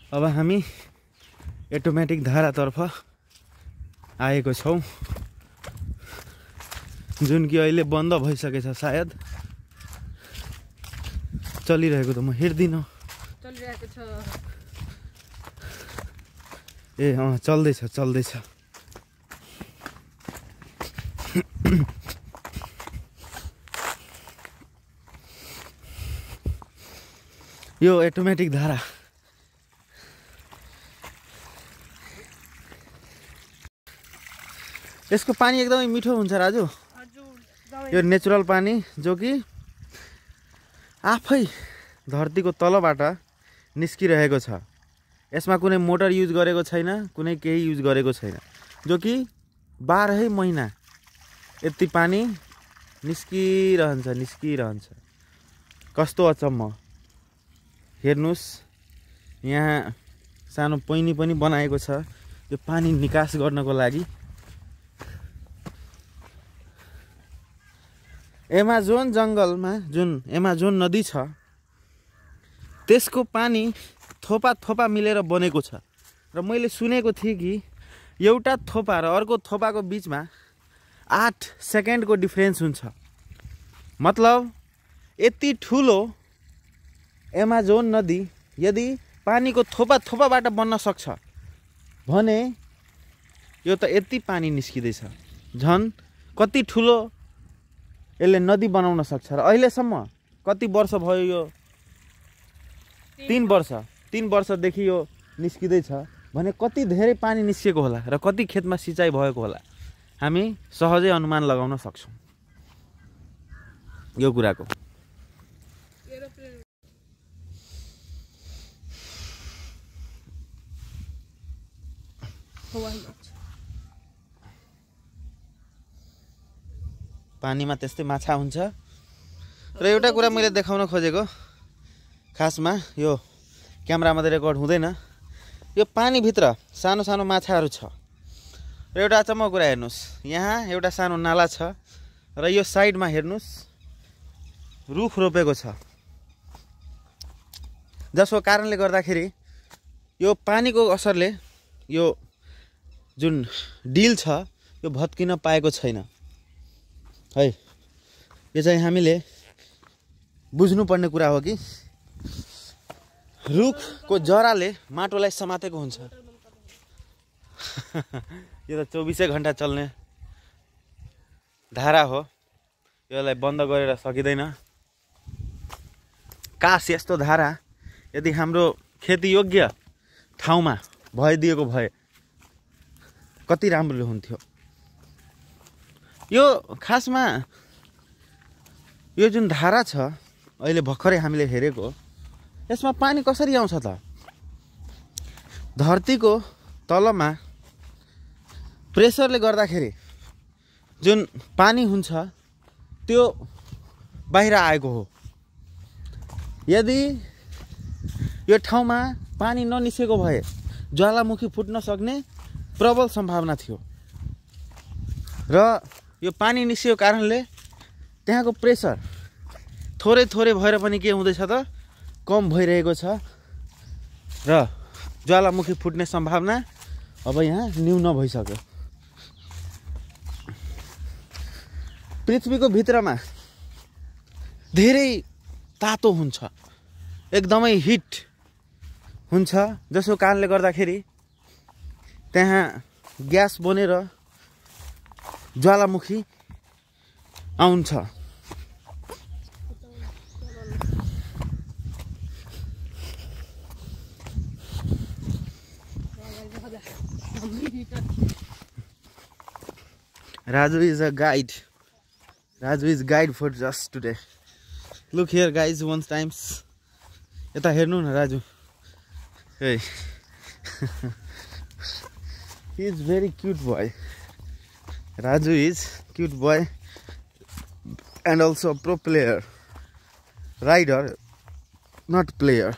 B: अब हामी अटोमेटिक धारातर्फ आएको छौँ, जुन कि अहिले बन्द भइसकेछ सायद। चलिरहेको त म हेर्दिनँ।
C: चलिरहेको छ।
B: ए चल्दैछ चल्दैछ। यो अटोमेटिक धारा यसको पानी एकदमै मिठो हुन्छ राजु। यो नेचुरल पानी जो कि आफै धरतीको तलबाट निस्किरहेको छ। यसमा कुनै मोटर युज गरेको छैन, कुनै केही युज गरेको छैन, जो कि 12 महिना यति पानी निस्किरहन्छ। कस्तो अचम्म। हेर्नुस्, यहाँ सानो पैनी पनि बनाएको छ यो पानी निकास गर्नको लागि। एमाजोन जङ्गलमा जुन एमाजोन नदी छ त्यसको पानी थोपा थोपा मिलेर बनेको छ। र मैले सुनेको थिएँ कि एउटा थोपा र अर्को थोपाको बिचमा 8 सेकेन्डको डिफरेन्स हुन्छ। मतलब यति ठुलो एमाजोन नदी यदि पानीको थोपा थोपाबाट बन्न सक्छ भने यो त यति पानी निस्किँदैछ, झन् कति ठुलो यसले नदी बनाउन सक्छ। र अहिलेसम्म कति वर्ष भयो यो 3 वर्षदेखि यो निस्किँदैछ भने कति धेरै पानी निस्केको होला र कति खेतमा सिँचाइ भएको होला हामी सहजै अनुमान लगाउन सक्छौँ यो कुराको। पानीमा त्यस्तै माछा हुन्छ। र एउटा कुरा मैले देखाउन खोजेको, खासमा यो क्यामेरामा त रेकर्ड हुँदैन, यो पानीभित्र सानो सानो माछाहरू छ। र एउटा अचम्मको कुरा हेर्नुहोस्, यहाँ एउटा सानो नाला छ र यो साइडमा हेर्नुहोस् रुख रोपेको छ, जसको कारणले गर्दाखेरि यो पानीको असरले यो जुन डिल छ यो भत्किन पाएको छैन है। यो चाहिँ हामीले बुझ्नुपर्ने कुरा हो कि रुखको जराले माटोलाई समातेको हुन्छ। यो त 24 घण्टा चल्ने धारा हो, यसलाई बन्द गरेर सकिँदैन। काश यस्तो धारा यदि हाम्रो खेतीयोग्य ठाउँमा भइदिएको भए कति राम्रो हुन्थ्यो। यो खासमा यो जुन धारा छ अहिले भर्खरै हामीले हेरेको, यसमा पानी कसरी आउँछ त? धरतीको तलमा प्रेसरले गर्दाखेरि जुन पानी हुन्छ त्यो बाहिर आएको हो। यदि यो ठाउँमा पानी ननिस्केको भए ज्वालामुखी फुट्न सक्ने प्रबल सम्भावना थियो र यो पानी निस्केको कारणले त्यहाँको प्रेसर थोरै थोरै भएर पनि के हुँदैछ त कम भइरहेको छ र ज्वालामुखी फुट्ने सम्भावना अब यहाँ न्यून भइसक्यो। पृथ्वीको भित्रमा धेरै तातो हुन्छ, एकदमै हिट हुन्छ, जसको कारणले गर्दाखेरि त्यहाँ ग्यास बनेर ज्वालामुखी आउँछ। Raju is a guide. Raju is guide for us today. Look here guys, one times. Yata hernu na Raju. Hey. He is very cute boy. Raju is cute boy and also a pro player. Rider, not player.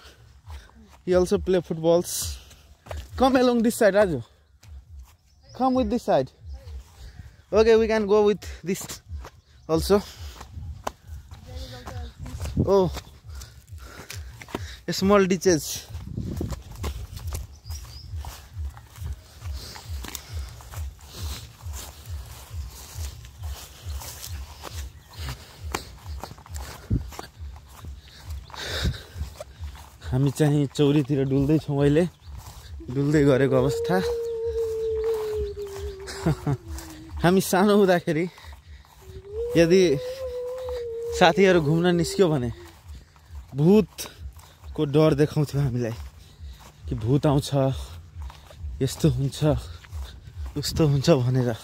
B: He also play footballs. Come along this side, Raju. Come with this side. Okay, we can go with this also. Oh, small ditches. हामी चाहिँ चौरीतिर डुल्दै छौं अहिले, डुल्दै गरेको अवस्था। हामी सानो हुँदाखेरि यदि साथीहरू घुम्न निस्क्यो भने भूतको डर देखाउँथ्यो हामीलाई कि भूत आउँछ, यस्तो हुन्छ उस्तो हुन्छ भनेर।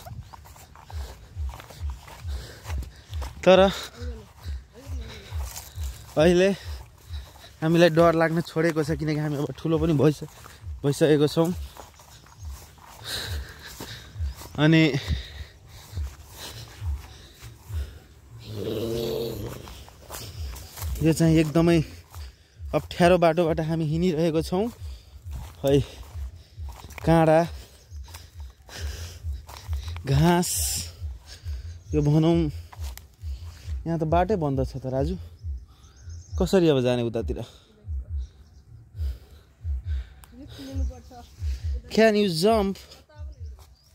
B: तर अहिले हामीलाई डर लाग्न छोडेको छ, किनकि हामी अब ठुलो पनि भइसकेको छौं। अनि यो चाहिँ एकदमै अप्ठ्यारो बाटोबाट हामी हिँडिरहेको छौं है। काँडा घाँस यो भनौं, यहाँ त बाटै बन्द छ त राजु, कसरी अब जाने उतातिर? Can you jump?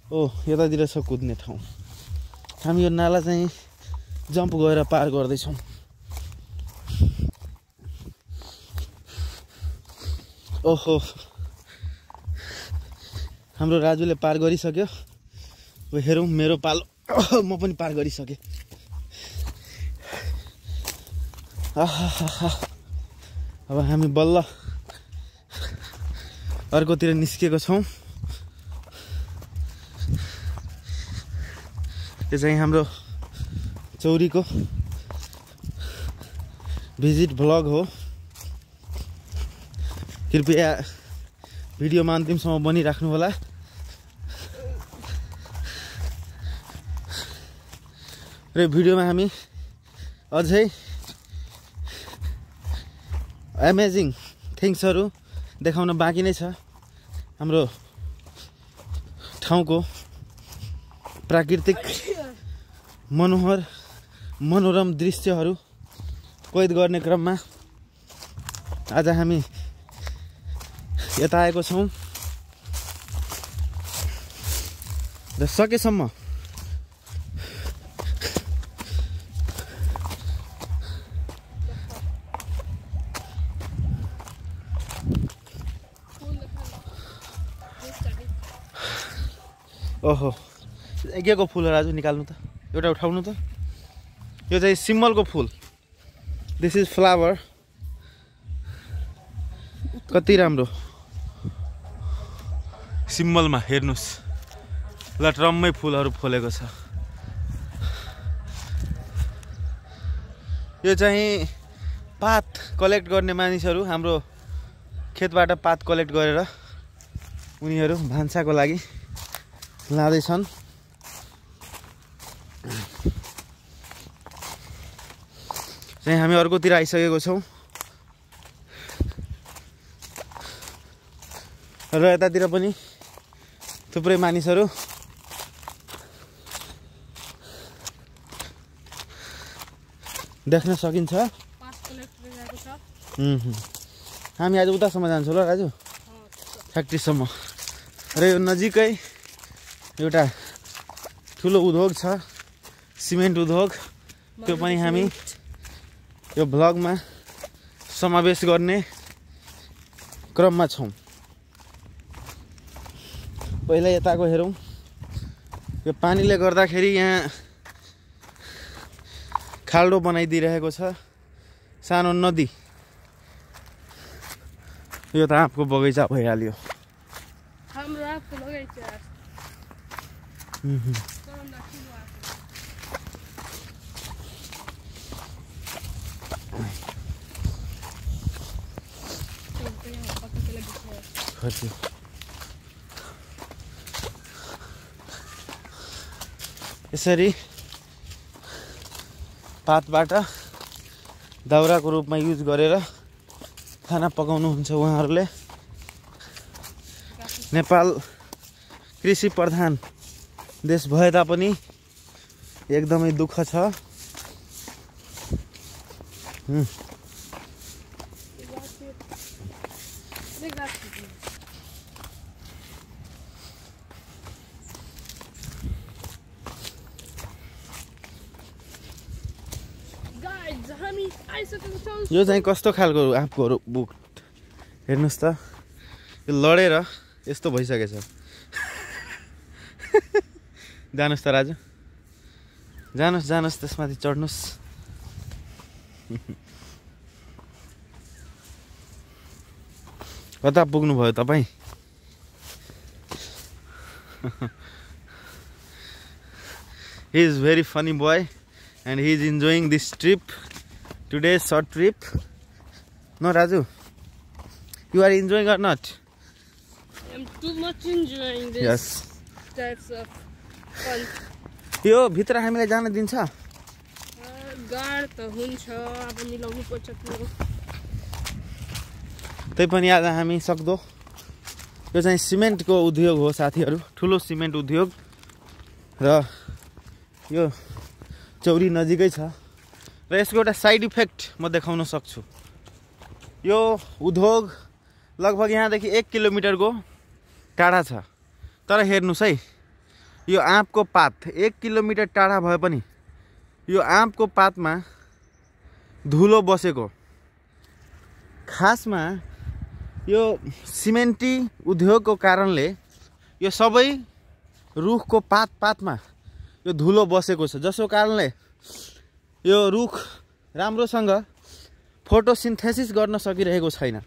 B: Oh, यतातिर छ कुद्ने ठाउँ। हामी यो नाला चाहिँ जम्प गरेर पार गर्दैछौँ। ओहो, हाम्रो राजुले पार गरिसक्यो। अब हेरौँ मेरो पालो। म पनि पार गरिसकेँ। अब हामी बल्ल अर्कोतिर निस्किएको छौँ। यो चाहिँ हाम्रो चौरीको भिजिट भ्लग हो। कृपया भिडियोमा अन्तिमसम्म बनिराख्नु होला। र भिडियोमा हामी अझै अमेजिङ थिङ्सहरू देखाउन बाँकी नै छ। हाम्रो ठाउँको प्राकृतिक मनोरम दृश्यहरू कैद गर्ने क्रममा आज हामी यता आएको छौँ। र सकेसम्म ओहो, के को फुल हो राजु? निकाल्नु त, एउटा उठाउनु त। यो चाहिँ सिम्बलको फुल। This is flower. कति राम्रो सिम्बलमा हेर्नुहोस्, लटरम्मै फुलहरू फुलेको छ। यो चाहिँ पात कलेक्ट गर्ने मानिसहरू हाम्रो खेतबाट पात कलेक्ट गरेर उनीहरू भान्साको लागि लाँदैछन्। चाहिँ हामी अर्कोतिर आइसकेको छौँ। र यतातिर पनि थुप्रै मानिसहरू देख्न सकिन्छ। हामी आज उतासम्म जान्छौँ ल राजु, फ्याक्ट्रीसम्म। र यो नजिकै एउटा ठुलो उद्योग छ, सिमेन्ट उद्योग। त्यो पनि हामी यो भ्लगमा समावेश गर्ने क्रममा छौँ। पहिला यताको हेरौँ। यो पानीले गर्दाखेरि यहाँ खाल्डो बनाइदिइरहेको छ, सानो नदी। यो त आँपको बगैँचा भइहाल्यो।
C: हाम्रो आँपको बगैँचा।
B: यसरी पातबाट दाउराको रूपमा युज गरेर खाना पकाउनुहुन्छ उहाँहरूले। नेपाल कृषि प्रधान देश भए तापनि एकदमै दुःख छ। यो चाहिँ कस्तो खालको आँपको बुक हेर्नुहोस् त, यो लडेर यस्तो भइसकेछ। जानुहोस् त राजु, जानुहोस् जानुहोस्, त्यसमाथि चढ्नुहोस्। कता पुग्नुभयो तपाईँ? He is very funny boy and he is enjoying this trip, today's short trip. No Raju, you are enjoying or not?
C: I am too much enjoying this.
B: Yes.
C: Types of fun.
B: यो भित्र हामीलाई जान दिन्छ?
C: गाड त हुन्छ, अब मिलाउनु पर्छ पुरो।
B: तै पनि आज हामी सक्दो। यो चाहिँ सिमेन्टको उद्योग हो साथीहरू, ठुलो सिमेन्ट उद्योग। र यो चौरी नजिकै छ। र यसको एउटा साइड इफेक्ट म देखाउन सक्छु। यो उद्योग लगभग यहाँदेखि 1 किलोमिटरको टाढा छ। तर हेर्नुस् है, यो आँपको पात 1 किलोमिटर टाढा भए पनि यो आँपको पातमा धुलो बसेको। खासमा यो सिमेन्टी उद्योगको कारणले यो सबै रुखको पातमा यो धुलो बसेको छ, जसको कारणले यो रुख राम्रोसँग फोटोसिन्थेसिस गर्न सकिरहेको छैन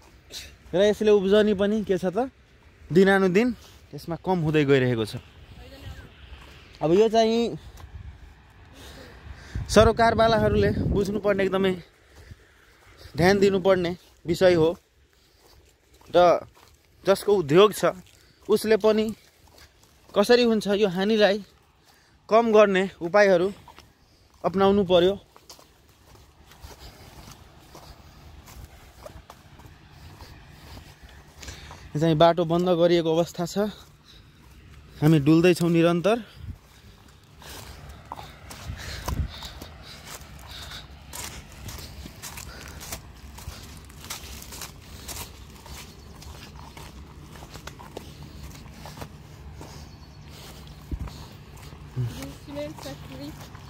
B: र यसले उब्जनी पनि के छ त दिनानुदिन यसमा कम हुँदै गइरहेको छ। अब यो चाहिँ सरकारवालाहरूले बुझ्नुपर्ने एकदमै ध्यान दिनुपर्ने विषय हो र जसको उद्योग छ उसले पनि कसरी हुन्छ यो हानिलाई कम गर्ने उपायहरू अपनाउनु पर्यो। चाहिँ बाटो बन्द गरिएको अवस्था छ, हामी डुल्दैछौँ निरन्तर।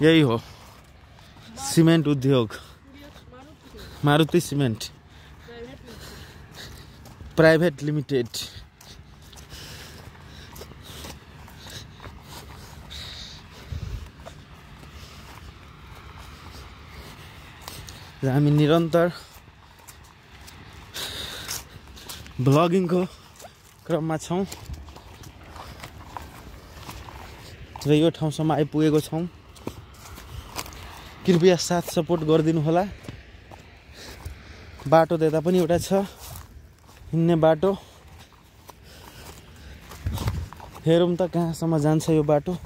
B: यही हो सिमेन्ट उद्योग, मारुति सिमेन्ट प्राइभेट लिमिटेड। हामी निरन्तर भ्लगिङको क्रममा छौँ र यो ठाउँसम्म आइपुगेको छौँ। कृपया साथ सपोर्ट गरिदिनु होला। बाटो त्यता पनि एउटा छ हिँड्ने बाटो, हेरौँ त कहाँसम्म जान्छ यो बाटो।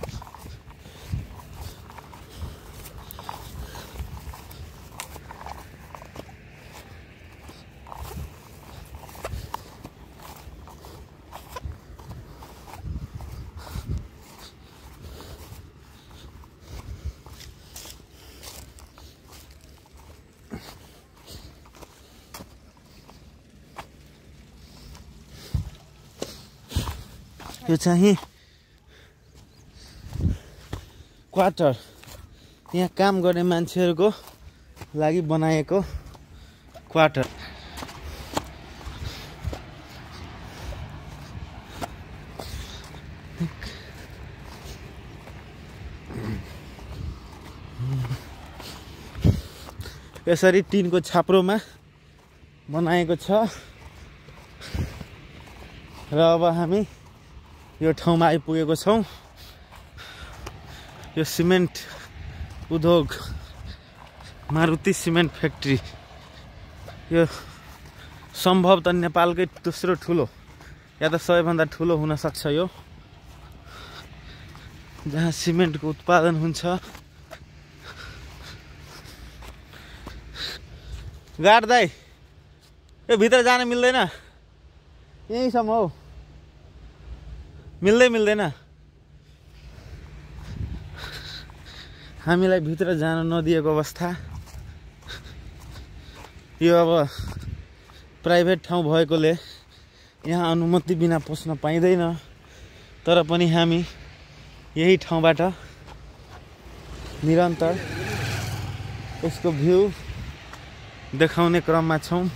B: यो चाहिँ क्वार्टर, यहाँ काम गर्ने मान्छेहरूको लागि बनाएको क्वार्टर। यसरी टिनको छाप्रोमा बनाएको छ र अब हामी यो ठाउँमा आइपुगेको छौँ। यो सिमेन्ट उद्योग मारुति सिमेन्ट फ्याक्ट्री, यो सम्भवतः नेपालकै दोस्रो ठुलो या त सबैभन्दा ठुलो हुन सक्छ यो, जहाँ सिमेन्टको उत्पादन हुन्छ। गाड दाइ, यो भित्र जान मिल्दैन, यहीँसम्म हो, मिल्दैन। हामीलाई भित्र जान नदिएको अवस्था। यो अब प्राइभेट ठाउँ भएकोले यहाँ अनुमति बिना पस्न पाइँदैन, तर पनि हामी यही ठाउँबाट निरन्तर यसको भ्यू देखाउने क्रममा छौँ।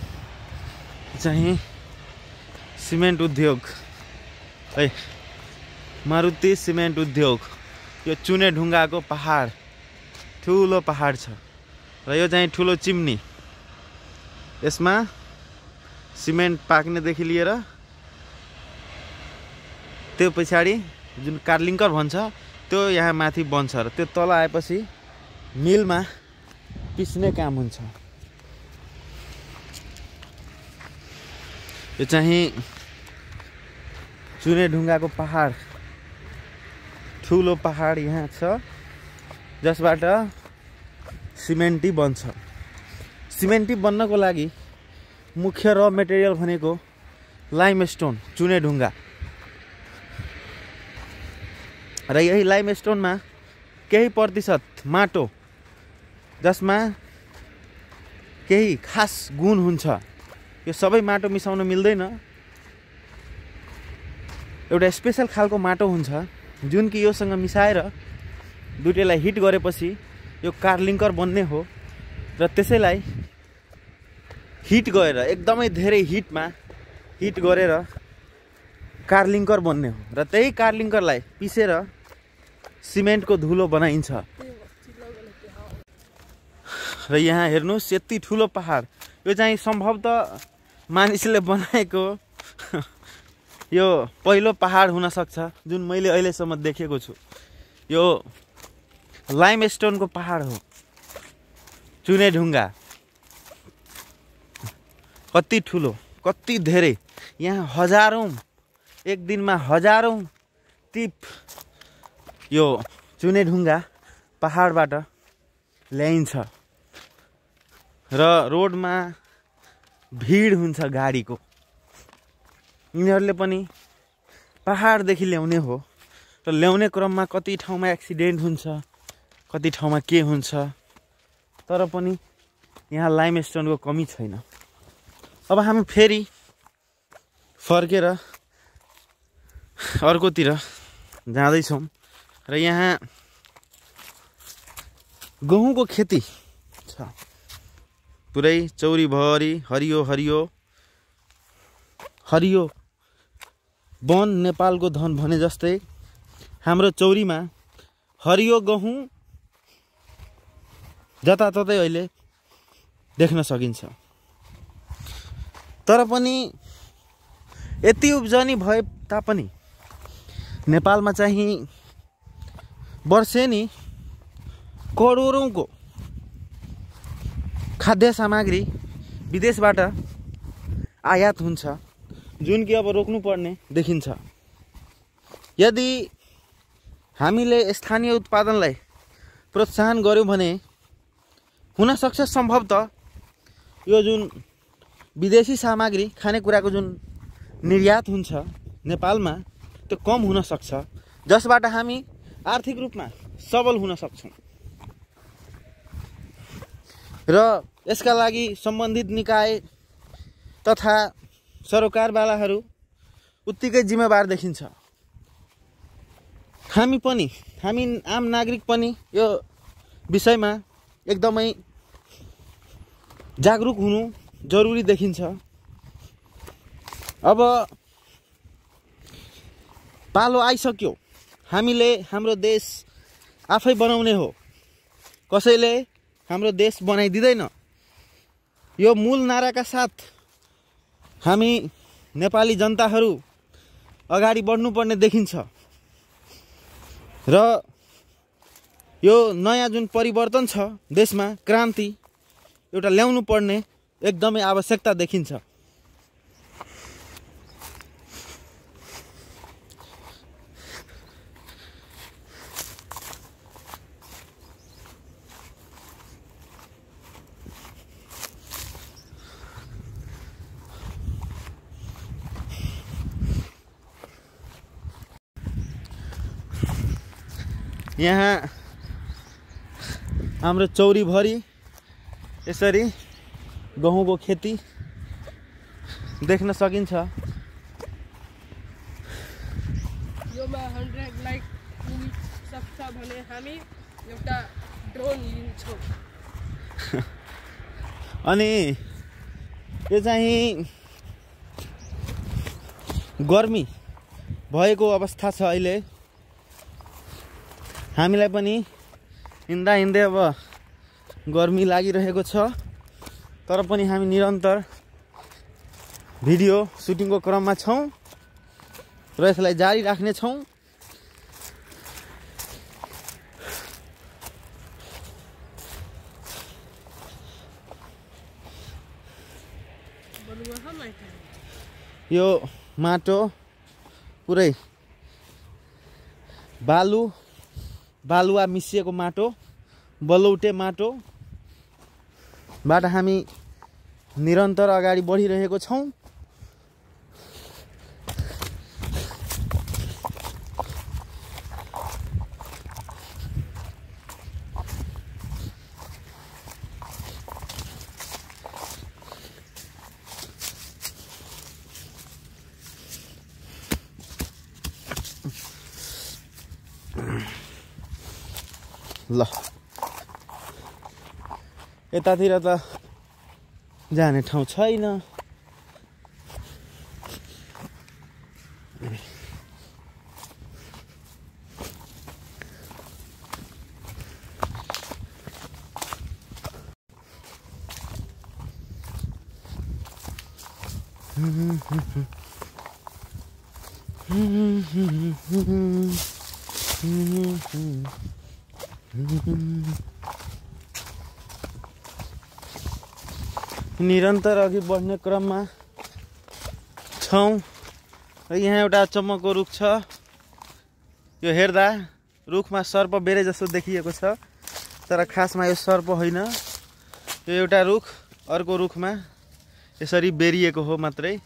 B: चाहिँ सिमेन्ट उद्योग है, मारुति सिमेन्ट उद्योग। यो चुने ढुङ्गाको पहाड, ठुलो पहाड छ र यो चाहिँ ठुलो चिम्नी। यसमा सिमेन्ट पाक्नेदेखि लिएर त्यो पछाडि जुन कार्लिङ्कर भन्छ त्यो यहाँ माथि बन्छ र त्यो तल आएपछि मिलमा पिस्ने काम हुन्छ। यो चाहिँ चुने ढुङ्गाको पहाड, ठुलो पहाड यहाँ छ जसबाट सिमेन्टी बन्छ। सिमेन्टी बन्नको लागि मुख्य र मेटेरियल भनेको लाइमस्टोन, चुने ढुङ्गा। र यही लाइमस्टोनमा केही प्रतिशत माटो जसमा केही खास गुण हुन्छ। यो सबै माटो मिसाउन मिल्दैन, एउटा स्पेशल खालको माटो हुन्छ जुन कि योसँग मिसाएर दुईटैलाई हिट गरेपछि यो कार लिङ्कर बन्ने हो र त्यसैलाई हिट गरेर एकदमै धेरै हिटमा हिट गरेर कार लिङ्कर बन्ने हो र त्यही कार लिङ्करलाई पिसेर सिमेन्टको धुलो बनाइन्छ। र यहाँ हेर्नुहोस् यति ठुलो पहाड, यो चाहिँ सम्भवतः मानिसले बनाएको यो पहिलो पहाड हुन सक्छ जुन मैले अहिलेसम्म देखेको छु। यो लाइमस्टोनको पहाड हो, चुने ढुङ्गा। कति ठुलो, कति धेरै, यहाँ हजारौं, एक दिनमा हजारौं टिप यो चुने ढुङ्गा पहाडबाट ल्याइन्छ र रोडमा भिड हुन्छ गाडीको। यिनीहरूले पनि पहाडदेखि ल्याउने हो र ल्याउने क्रममा कति ठाउँमा एक्सिडेन्ट हुन्छ, कति ठाउँमा के हुन्छ, तर पनि यहाँ लाइमस्टोनको कमी छैन। अब हामी फेरि फर्केर अर्कोतिर जाँदैछौँ र यहाँ गहुँको खेती छ, पुरै चौरीभरि हरियो हरियो हरियो वन नेपालको धन भने जस्तै हाम्रो चौरीमा हरियो गहुँ जताततै अहिले देख्न सकिन्छ। तर पनि यति उब्जनी भए तापनि नेपालमा चाहिँ वर्षेनी करोडौँको खाद्य सामग्री विदेशबाट आयात हुन्छ, जुन कि अब रोक्नुपर्ने देखिन्छ। यदि हामीले स्थानीय उत्पादनलाई प्रोत्साहन गर्यौं भने हुन सक्छ सम्भवतः यो जुन विदेशी सामग्री खानेकुराको जुन निर्यात हुन्छ नेपालमा त्यो कम हुन सक्छ, जसबाट हामी आर्थिक रूपमा सबल हुन सक्छौं र यसका लागि सम्बन्धित निकाय तथा सरकारवालाहरू उत्तिकै जिम्मेवार देखिन्छ। हामी आम नागरिक पनि यो विषयमा एकदमै जागरुक हुनु जरुरी देखिन्छ। अब पालो आइसक्यो, हामीले हाम्रो देश आफै बनाउने हो, कसैले हाम्रो देश बनाइदिँदैन। यो मूल नाराका साथ हामी नेपाली जनताहरू अगाडि बढ्नुपर्ने देखिन्छ र यो नयाँ जुन परिवर्तन छ देशमा, क्रान्ति एउटा ल्याउनु पर्ने एकदमै आवश्यकता देखिन्छ। यहाँ हाम्रो चौरीभरि यसरी गहुँको खेती देख्न सकिन्छ।
C: योमा 100 लाइक पुग्न सक्छ भने हामी एउटा ड्रोन लिन्छौँ।
B: अनि यो चाहिँ गर्मी भएको अवस्था छ अहिले। हामीलाई पनि हिँड्दा हिँड्दै अब गर्मी लागिरहेको छ, तर पनि हामी निरन्तर भिडियो सुटिङको क्रममा छौं र यसलाई जारी राख्ने छौं। यो माटो पुरै बालुवा मिसिएको माटो, बलौटे माटोबाट हामी निरन्तर अगाडि बढिरहेको छौं। ल यतातिर त जाने ठाउँ छैन। निरन्तर अघि बढ्ने क्रममा छौँ। यहाँ एउटा चम्मको रुख छ। यो हेर्दा रुखमा सर्प बेरे जस्तो देखिएको छ, तर खासमा यो सर्प होइन। यो एउटा रुख अर्को रुखमा यसरी बेरिएको हो मात्रै।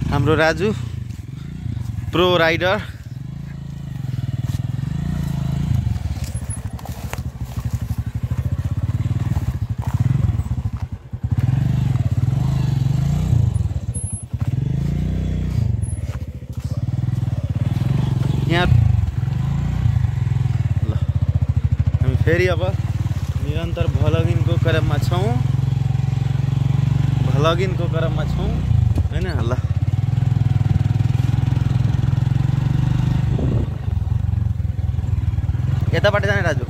B: हाम्रो राजु प्रो राइडर यहाँ ल हामी फेरि अब निरन्तर भ्लगिङको क्रममा छौँ हैन। ल यताबाट जाने राजु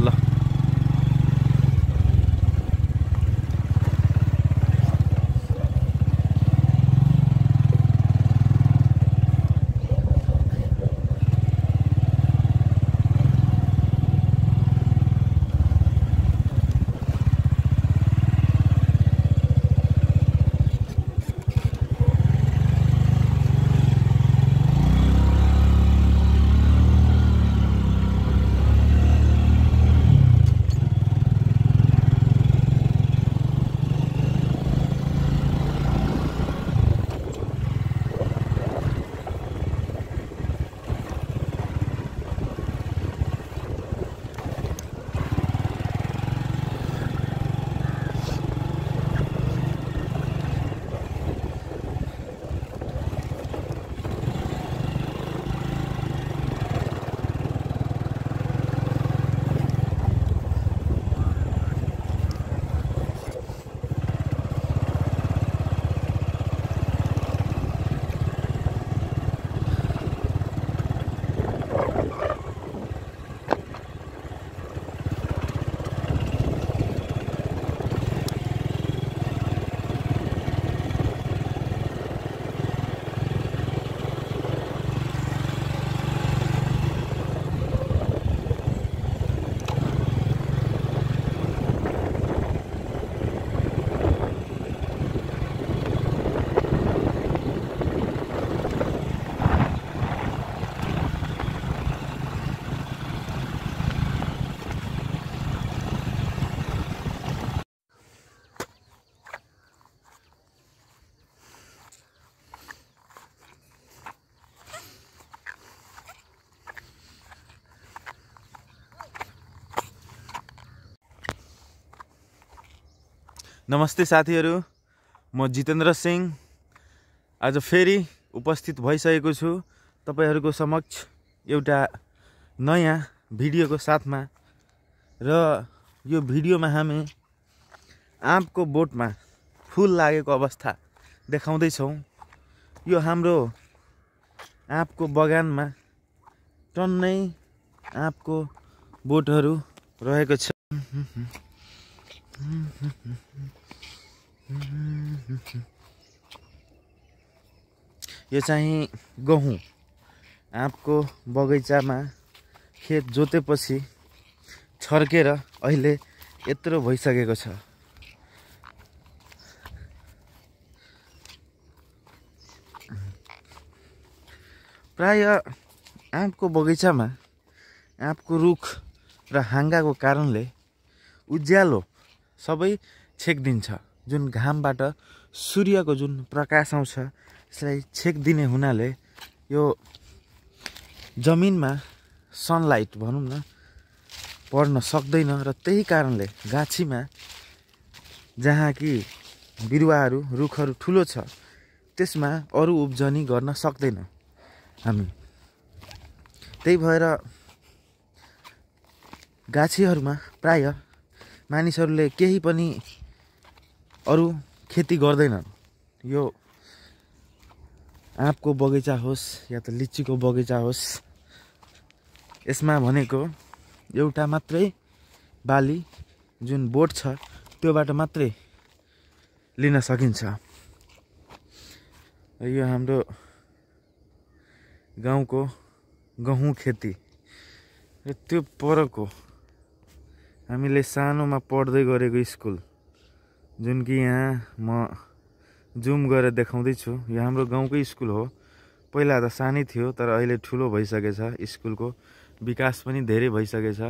B: ल
A: नमस्ते साथीहरू, म जितेन्द्र सिंह आज फेरि उपस्थित भइसकेको छु तपाईहरूको समक्ष एउटा नयाँ भिडियोको साथमा। र यो भिडियोमा हामी आँपको बोटमा फुल लागेको अवस्था देखाउँदैछौँ। यो हाम्रो आँपको बगानमा टन्नै आँपको बोटहरू रहेको छ। यो चाहिँ गहुँ आँपको बगैँचामा खेत जोतेपछि छर्केर अहिले यत्रो भइसकेको छ। प्राय आँपको बगैँचामा आँपको रुख र हाँगाको कारणले उज्यालो सबै छेकिदिन्छ। जुन घामबाट सूर्यको जुन प्रकाश आउँछ यसलाई छेकिदिने हुनाले यो जमिनमा सनलाइट भनौँ न पर्न सक्दैन। र त्यही कारणले गाछीमा जहाँ कि बिरुवाहरू रुखहरू ठुलो छ त्यसमा अरू उब्जनी गर्न सक्दैन हामी। त्यही भएर गाछीहरूमा प्राय मानिसहरूले केही पनि अरू खेती गर्दैनन्। यो आँपको बगैँचा होस् या त लिचीको बगैँचा होस्, यसमा भनेको एउटा मात्रै बाली जुन बोट छ त्योबाट मात्रै लिन सकिन्छ। यो हाम्रो गाउँको गहुँ खेती र त्यो परको हामीले सानोमा पढ्दै गरेको स्कुल जुन कि यहाँ म जुम गरेर देखाउँदैछु। यो हाम्रो गाउँकै स्कुल हो। पहिला त सानै थियो तर अहिले ठुलो भइसकेछ। स्कुलको विकास पनि धेरै भइसकेछ।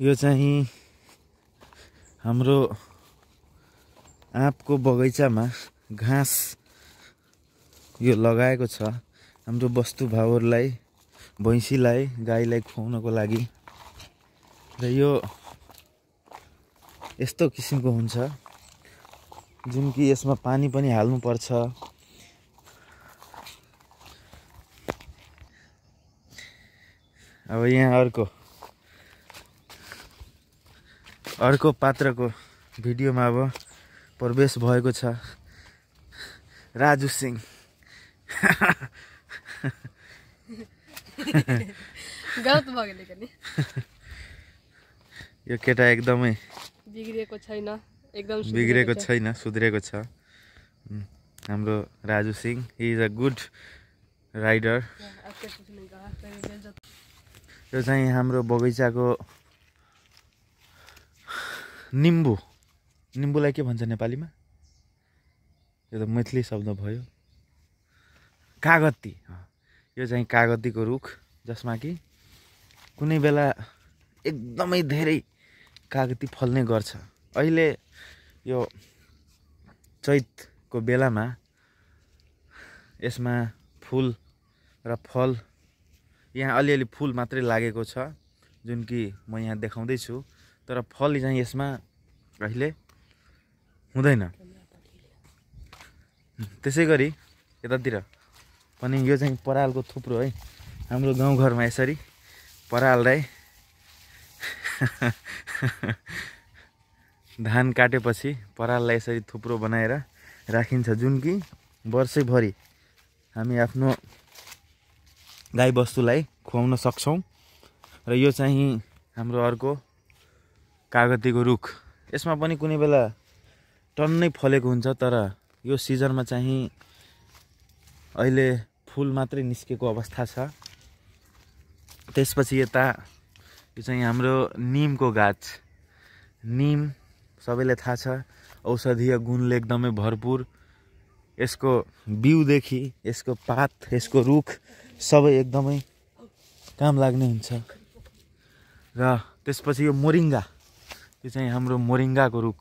A: यो चाहिँ हाम्रो आँपको बगैँचामा घाँस यो लगाएको छ हाम्रो वस्तु भाउहरूलाई, भैँसीलाई, गाईलाई खुवाउनको लागि। र यो यस्तो किसिमको हुन्छ जुन कि यसमा पानी पनि हाल्नुपर्छ। अब यहाँ अर्को पात्रको भिडियोमा अब प्रवेश भएको छ राजु सिंह।
C: गलत भयो नि।
A: यो केटा एकदमै
C: बिग्रेको छैन, एकदम
A: बिग्रेको छैन, सुध्रेको छ हाम्रो Raju Singh. He is a good rider. यो चाहिँ हाम्रो बगैँचाको निम्बुलाई के भन्छ नेपालीमा? यो त मैथिली शब्द भयो। कागती। यो चाहिँ कागतीको रुख जसमा कि कुनै बेला एकदमै धेरै कागती फल्ने गर्छ। अहिले यो चैतको बेलामा यसमा फुल र फल, यहाँ अलिअलि फुल मात्रै लागेको छ जुन कि म यहाँ देखाउँदैछु। तर फल चाहिँ यसमा अहिले हुँदैन। त्यसै गरी यतातिर पनि यो चाहिँ परालको थुप्रो है। हाम्रो गाउँघरमा यसरी पराललाई धान काटेपछि पराललाई यसरी थुप्रो बनाएर राखिन्छ जुन कि वर्षैभरि हामी आफ्नो गाईबस्तुलाई खुवाउन सक्छौँ। र यो चाहिँ हाम्रो अर्को कागतीको रुख। यसमा पनि कुनै बेला टन्नै फलेको हुन्छ तर यो सिजनमा चाहिँ अहिले फुल मात्रै निस्केको अवस्था छ। त्यसपछि यता यो चाहिँ हाम्रो निमको गाछ। निम सबैलाई थाहा छ औषधीय गुणले एकदमै भरपुर। यसको बिउदेखि यसको पात यसको रुख सबै एकदमै काम लाग्ने हुन्छ। र त्यसपछि यो मोरिङ्गा, यो चाहिँ हाम्रो मोरिङ्गाको रुख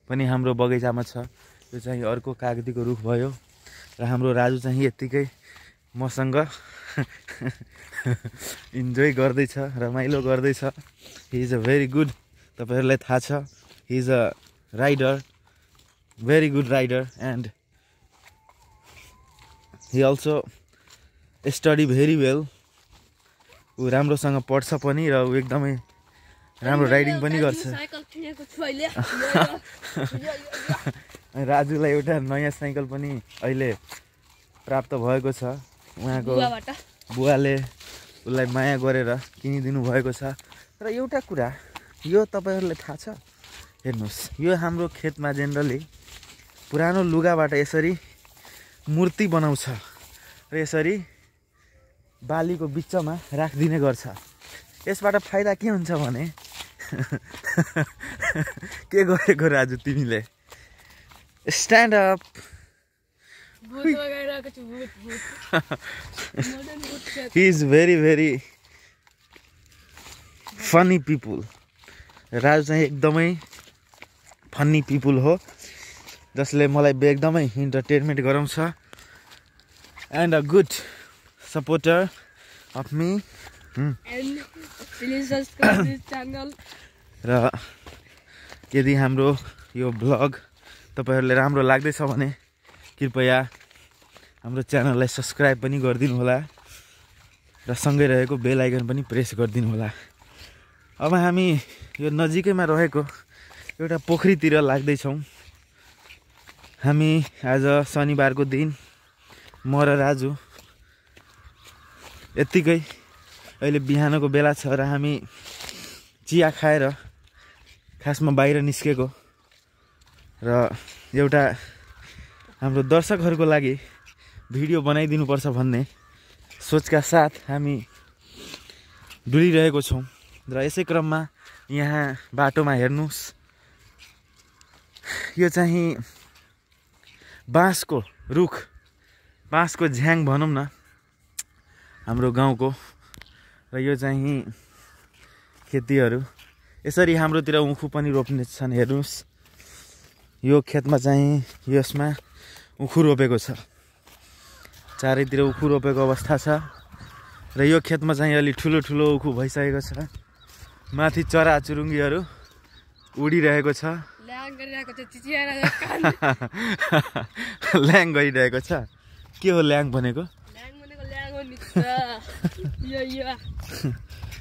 A: पनि हाम्रो बगैँचामा छ। यो चाहिँ अर्को कागतीको रुख भयो। र हाम्रो राजु चाहिँ यत्तिकै मसँग इन्जोय गर्दैछ, रमाइलो गर्दैछ। He is a very good, तपाईहरुलाई थाहा छ, he is a rider, very good rider and he also study very well. ऊ राम्रोसँग पढ्छ पनि र ऊ एकदमै राम्रो राइडिङ पनि गर्छ। राजुलाई एउटा नयाँ साइकल पनि अहिले प्राप्त भएको छ। उहाँको बुवाले उसलाई माया गरेर किनिदिनु भएको छ। र एउटा कुरा यो तपाईहरुलाई थाहा छ, हेर्नुस्, यो हाम्रो खेतमा जेनरली पुरानो लुगाबाट यसरी मूर्ति बनाउँछ र यसरी बालीको बिचमा राखिदिने गर्छ। यसबाट फाइदा के हुन्छ भने के गरेको राजु तिमीले? Stand up. He is very very funny people. Raju चाहिँ एकदमै फन्नी पिपुल हो जसले मलाई एकदमै इन्टरटेनमेन्ट गराउँछ and a good supporter of me. र यदि हाम्रो यो भ्लग तपाईहरुलाई राम्रो लाग्दैछ भने कृपया हाम्रो च्यानललाई सब्स्क्राइब पनि गरिदिनु होला र सँगै रहेको बेल आइकन पनि प्रेस गरिदिनु होला। अब हामी यो नजिकैमा रहेको एउटा पोखरीतिर लाग्दैछौँ। हामी आज शनिबारको दिन म र राजु यत्तिकै अहिले बिहानको बेला छ र हामी चिया खाएर खासमा बाहिर निस्केको र एउटा हाम्रो दर्शकहरूको लागि भिडियो बनाइदिनुपर्छ भन्ने सोचका साथ हामी डुलिरहेको छौँ। र यसै क्रममा यहाँ बाटोमा हेर्नुस्, यो चाहिँ बाँसको रुख, बाँसको झ्याङ भनौँ न हाम्रो गाउँको। र यो चाहिँ खेतीहरू यसरी हाम्रोतिर उखु पनि रोप्ने छन्। हेर्नुस्, यो खेतमा चाहिँ यसमा उखु रोपेको छ, चारैतिर उखु रोपेको अवस्था छ। र यो खेतमा चाहिँ अलि ठुलो ठुलो उखु भइसकेको छ। माथि चरा चुरुङ्गीहरू उडिरहेको छ, ल्याङ गरिरहेको छ। के हो ल्याङ भनेको?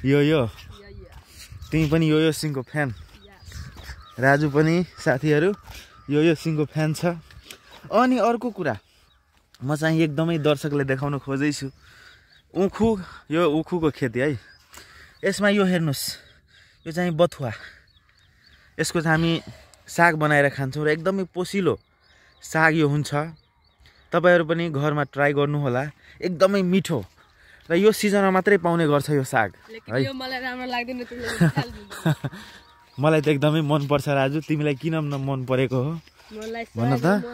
A: यो तिमी पनि यो सिङको फ्यान? राजु पनि साथीहरू यो सिङको फ्यान छ। अनि अर्को कुरा म चाहिँ एकदमै दर्शकलाई देखाउन खोज्दैछु, उखु, यो उखुको खेती है। यसमा यो हेर्नुस्, यो चाहिँ बथुवा, यसको चाहिँ हामी साग बनाएर खान्छौँ र एकदमै पोसिलो साग यो हुन्छ। तपाईहरु पनि घरमा ट्राई गर्नु होला, एकदमै मिठो र यो सिजनमा मात्रै पाउने गर्छ यो साग है।
C: मलाई राम्रो लाग्दैन,
A: मलाई त एकदमै मन पर्छ राजु, तिमीलाई किन मन परेको हो भन त?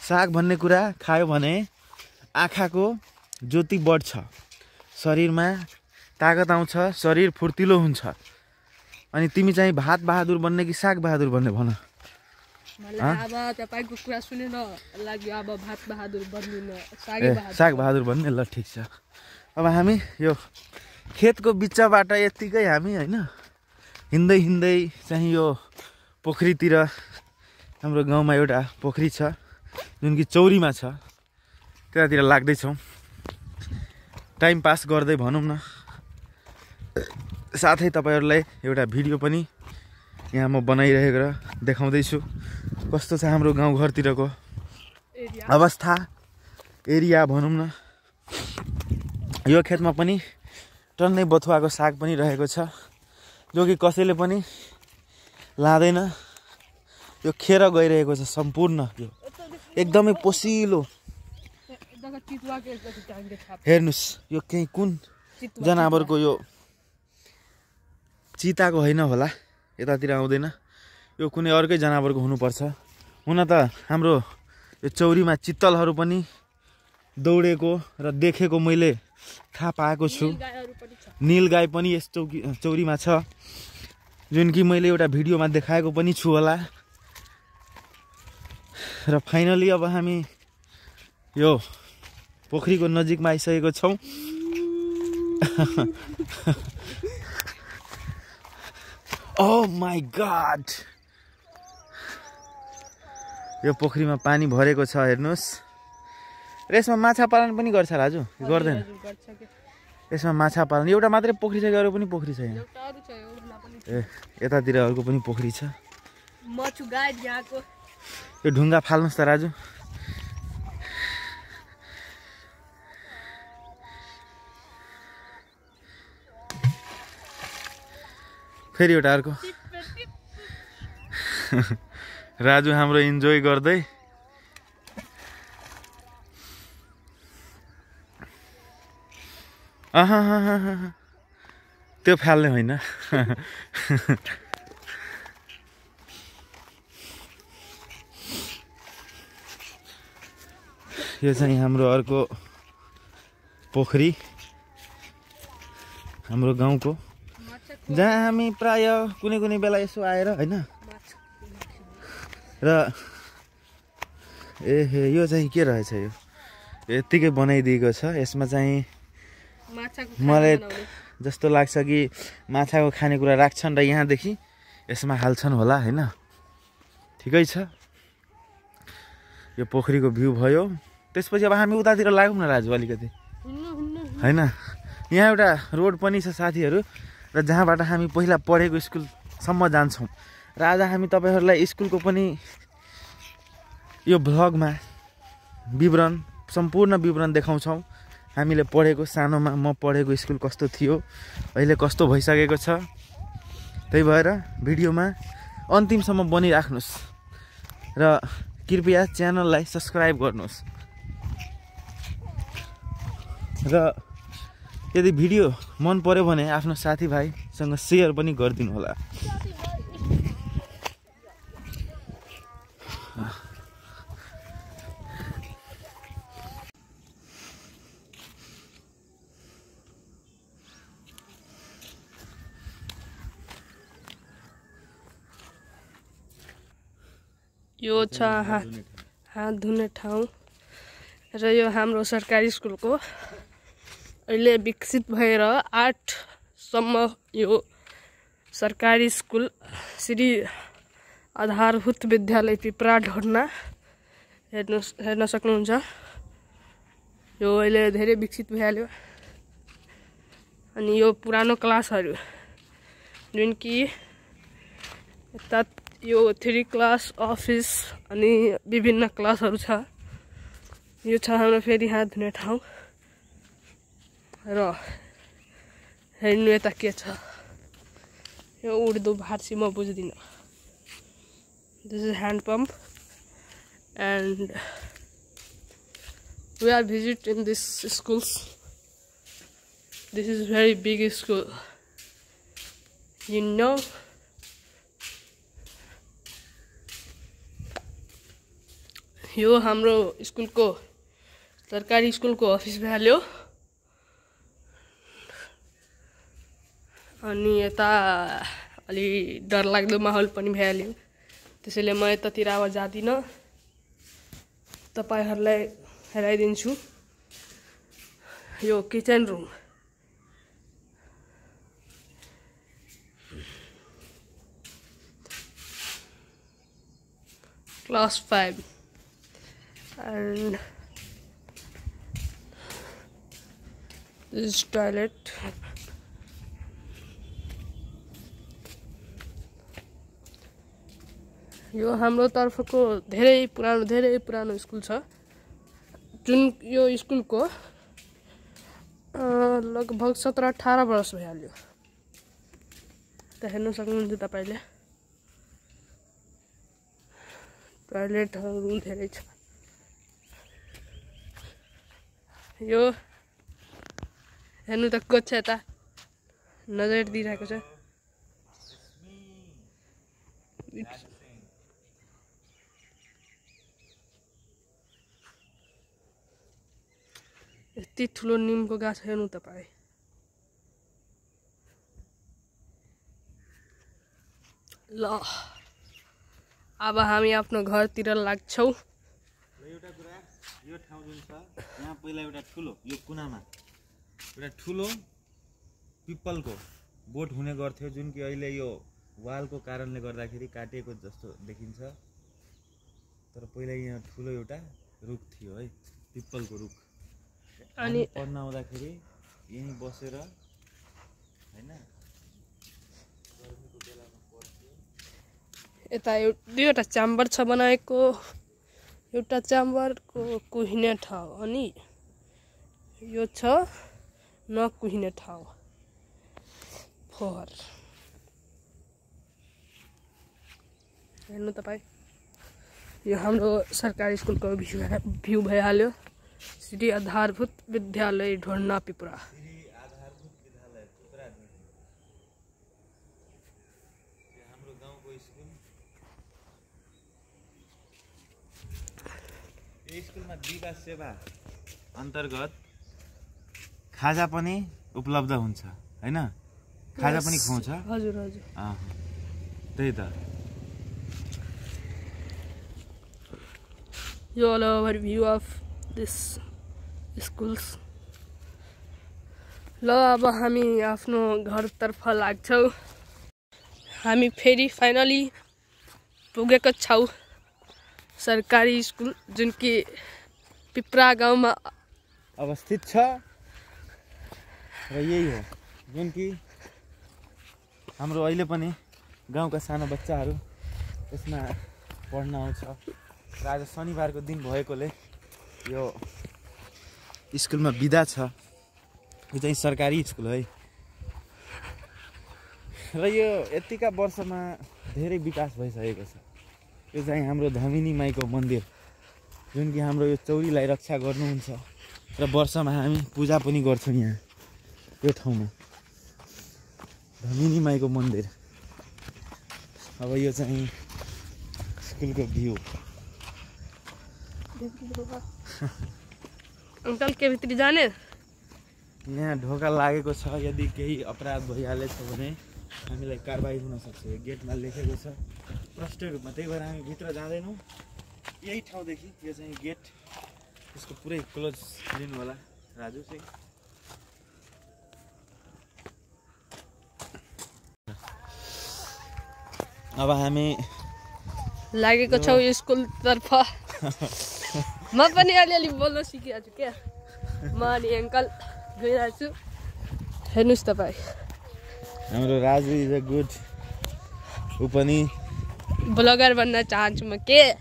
A: साग भन्ने कुरा खायो भने आँखाको ज्योति बढ्छ, शरीरमा तागत आउँछ, शरीर फुर्तिलो हुन्छ। अनि तिमी चाहिँ भात बहादुर बन्ने कि साग बहादुर बन्ने भन?
C: अब तपाईको कुरा सुनेन लाग्यो अब भात बहादुर बन्दिन,
A: साग बहादुर बन्ने। ल ठिक छ। अब हामी यो खेतको बिचबाट यत्तिकै हामी हैन हिँड्दै हिँड्दै चाहिँ यो पोखरीतिर, हाम्रो गाउँमा एउटा पोखरी छ जुन कि चौरीमा छ, त्यतातिर लाग्दैछौँ टाइम पास गर्दै भनौँ न। साथै तपाईहरुलाई एउटा भिडियो पनि यहाँ म बनाइरहेको र देखाउँदैछु कस्तो छ हाम्रो गाउँघरतिरको अवस्था, एरिया भनौँ न। यो खेतमा पनि टन्नै बथुवाको साग पनि रहेको छ, जो कि कसैले पनि लाँदैन। यो खेर गइरहेको छ सम्पूर्ण, यो एकदमै पोसिलो। हेर्नुस्, यो केही कुन जनावरको यो
B: चिताको होइन होला, यतातिर आउँदैन, यो कुनै अर्कै जनावरको हुनुपर्छ। हुन त हाम्रो यो चौरीमा चित्तलहरू पनि दौडेको र देखेको मैले थाहा पाएको छु। नीलगाई पनि यस चौरीमा छ, जुन कि मैले एउटा भिडियोमा देखाएको पनि छु होला। र फाइनली अब हामी यो पोखरीको नजिकमा आइसकेको छौँ। Oh my God! यो पोखरीमा पानी भरेको छ, हेर्नुहोस्। र यसमा माछा पालन पनि गर्छ राजु? गर्दैन? यसमा माछा पालन एउटा मात्रै पोखरी छ कि अरू पनि पोखरी छ यहाँ? ए, यतातिर अर्को पनि पोखरी छ। यो ढुङ्गा फाल्नुहोस् त राजु। फेरि एउटा अर्को। राजु हाम्रो इन्जोय गर्दै त्यो फाल्ने होइन। यो चाहिँ हाम्रो अर्को पोखरी, हाम्रो गाउँको, जहाँ हामी प्राय कुनै कुनै बेला यसो आएर होइन। र ए यो चाहिँ के रहेछ, यो यत्तिकै बनाइदिएको छ। यसमा चाहिँ मलाई जस्तो लाग्छ कि माछाको खानेकुरा राख्छन् र यहाँदेखि यसमा हाल्छन् होला होइन। ठिकै छ, यो पोखरीको भ्यू भयो। त्यसपछि अब हामी उतातिर लागौँ न राजु अलिकति, होइन? यहाँ एउटा रोड पनि छ साथीहरू, र जहाँबाट हामी पहिला पढेको स्कुलसम्म जान्छौँ। र आज हामी तपाईँहरूलाई स्कुलको पनि यो भ्लगमा विवरण, सम्पूर्ण विवरण देखाउँछौँ। हामीले पढेको, सानोमा म पढेको स्कुल कस्तो थियो, अहिले कस्तो भइसकेको छ। त्यही भएर भिडियोमा अन्तिमसम्म बनिराख्नुहोस् र कृपया च्यानललाई सब्सक्राइब गर्नुहोस्। र यदि भिडियो मन पर्यो भने आफ्नो साथीभाइसँग सेयर पनि गरिदिनु होला।
C: यो छ हात धुने ठाउँ, र यो हाम्रो सरकारी स्कुलको अहिले विकसित भएर 8सम्म यो सरकारी स्कुल श्री आधारभूत विद्यालय पिपरा ढोर्ना हेर्न सक्नुहुन्छ। यो अहिले धेरै विकसित भइहाल्यो। अनि यो पुरानो क्लासहरू जुन कि यता यो 3 क्लास, अफिस अनि विभिन्न क्लासहरू छ। यो छ हाम्रो फेरि हात धुने ठाउँ। र हेर्नु यता के छ, यो उर्दू फारसी म बुझ्दिनँ। This is hand pump and we are visit in this schools. This is very big school, you know. यो हाम्रो स्कुलको, सरकारी स्कुलको अफिस भइहाल्यो। अनि यता अलि डरलाग्दो माहौल पनि भइहाल्यो, त्यसैले म यतातिर अब जाँदिनँ, तपाईँहरूलाई हेराइदिन्छु। यो kitchen room, class 5 and this is toilet. यो हाम्रो तर्फको धेरै पुरानो स्कुल छ, जुन यो स्कुलको लगभग 17-18 वर्ष भइहाल्यो। त हेर्न सक्नुहुन्छ तपाईँले, टोयलेटहरू धेरै छ। यो हेर्नु त को छ, यता नजर दिइरहेको छ। यति ठुलो निमको गाछ हेर्नु तपाईँ। ल अब हामी आफ्नो घरतिर लाग्छौँ।
B: एउटा कुरा, यो ठाउँ जुन छ यहाँ पहिला एउटा ठुलो यो कुनामा एउटा ठुलो पिपलको बोट हुने गर्थ्यो, जुन कि अहिले यो वालको कारणले गर्दाखेरि काटिएको जस्तो देखिन्छ। तर पहिला यहाँ ठुलो एउटा रुख थियो है, पिपलको रुख। अनि पढ्न आउँदाखेरि यहीँ बसेर हैन
C: यता दुईवटा च्याम्बर छ बनाएको। एउटा च्याम्बरको कुहिने ठाउँ अनि यो छ नकुहिने ठाउँ फोहोर। हेर्नु तपाईँ, यो हाम्रो सरकारी स्कुलको भ्यू भइहाल्यो। श्री आधारभूत विद्यालय ढोर्ना पिपुरा।
B: हाम्रो गाउँको स्कुल। यो स्कुलमा विकास सेवा अन्तर्गत खाजा पनि उपलब्ध हुन्छ हैन? खाजा पनि खुवाउँछ।
C: हजुर हजुर।
B: त्यही त।
C: यो all overview of this schools। ल अब हामी आफ्नो घरतर्फ लाग्छौँ। हामी फेरि फाइनली पुगेको छौँ सरकारी स्कुल, जुन कि पिप्रा गाउँमा
B: अवस्थित छ। र यही हो जुन कि हाम्रो अहिले पनि गाउँका सानो बच्चाहरू यसमा पढ्न आउँछ। र आज शनिबारको दिन भएकोले यो स्कुलमा बिदा छ। यो चाहिँ सरकारी स्कुल है। र यो यतिका वर्षमा धेरै विकास भइसकेको छ। यो चाहिँ हाम्रो धमिनी माईको मन्दिर, जुन कि हाम्रो यो चौरीलाई रक्षा गर्नुहुन्छ। र वर्षमा हामी पूजा पनि गर्छौँ यहाँ यो ठाउँमा, धमिनी माईको मन्दिर। अब यो चाहिँ स्कुलको भ्यू।
C: अंकल के भित्री जाने?
B: यहाँ ढोका लागेको छ। यदि केही अपराध भइहालेछ भने हामीलाई कारबाही हुन सक्छ। यो गेटमा लेखेको छ प्रष्ट रूपमा। त्यही भएर हामी भित्र जाँदैनौँ। यही ठाउँदेखि यो चाहिँ गेट, यसको पुरै क्लोज लिनु होला राजु चाहिँ। अब हामी
C: लागेको छौँ स्कुलतर्फ। म पनि अलिअलि बोल्न सिकिरहेको छु क्या। म अनि अङ्कल गइरहेको छु। हेर्नुहोस् तपाईँ,
B: हाम्रो राजु इज अ गुड, ऊ पनि
C: ब्लगर बन्न चाहन्छु म के।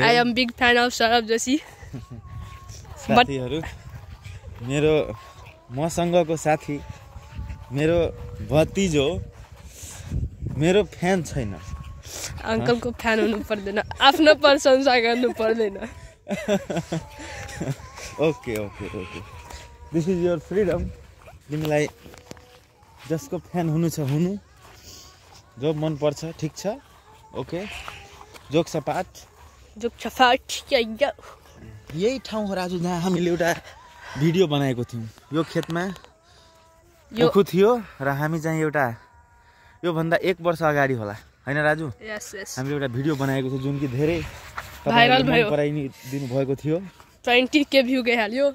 C: I am big fan of Saurabh Joshi.
B: साथीहरू, मेरो मसँगको साथी, मेरो भतिजो मेरो फ्यान छैन।
C: अङ्कलको फ्यान हुनु पर्दैन, आफ्नो प्रशंसा गर्नु पर्दैन।
B: Okay okay okay, this is your freedom. तिमीलाई जसको फ्यान हुनु छ हुनु, जो मन पर्छ ठिक छ। ओके, जोक सपाट यही ठाउँ हो राजु जहाँ हामीले एउटा भिडियो बनाएको थियौँ। यो खेतमा उखु थियो र हामी चाहिँ एउटा योभन्दा 1 वर्ष अगाडि होला हैन राजु? हामीले एउटा भिडियो बनाएको थियो जुन कि धेरै
C: भाइरल भयो,
B: दिनु भएको थियो।
C: 20K view गइहाल्यो।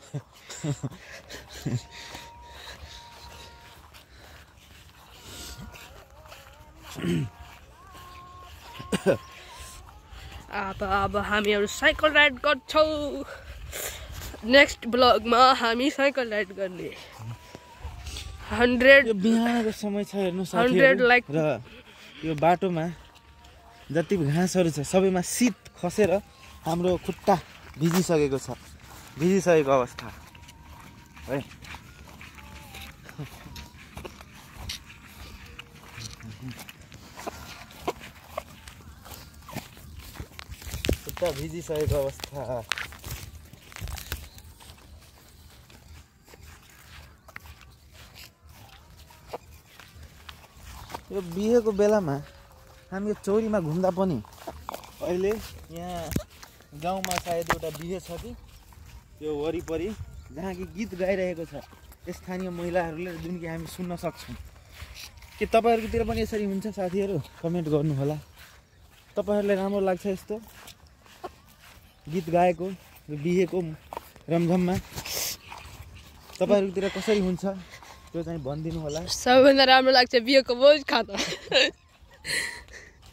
C: अब हामीहरू साइकल राइड गर्छौँ। नेक्स्ट ब्लगमा हामी साइकल राइड गर्ने। 100
B: यो बिहानको समय छ हेर्नु
C: 100 लाइक।
B: र यो बाटोमा जति घाँसहरू छ सबैमा शीत खसेर हाम्रो खुट्टा भिजिसकेको छ, भिजिसकेको अवस्था है। खुट्टा भिजिसकेको अवस्था। यो बिहेको बेलामा हामी यो चौरीमा घुम्दा पनि अहिले यहाँ गाउँमा सायद एउटा बिहे छ कि यो वरिपरि जहाँ कि गीत गाइरहेको छ स्थानीय महिलाहरूले, जुन कि हामी सुन्न सक्छौँ। के तपाईँहरूकोतिर पनि यसरी हुन्छ साथीहरू? कमेन्ट गर्नु होला। तपाईँहरूलाई राम्रो लाग्छ यस्तो गीत गाएको बिहेको रमझममा? तपाईँहरूकोतिर कसरी हुन्छ त्यो चाहिँ भनिदिनु होला।
C: सबैभन्दा राम्रो लाग्छ बिहेको भोज खान।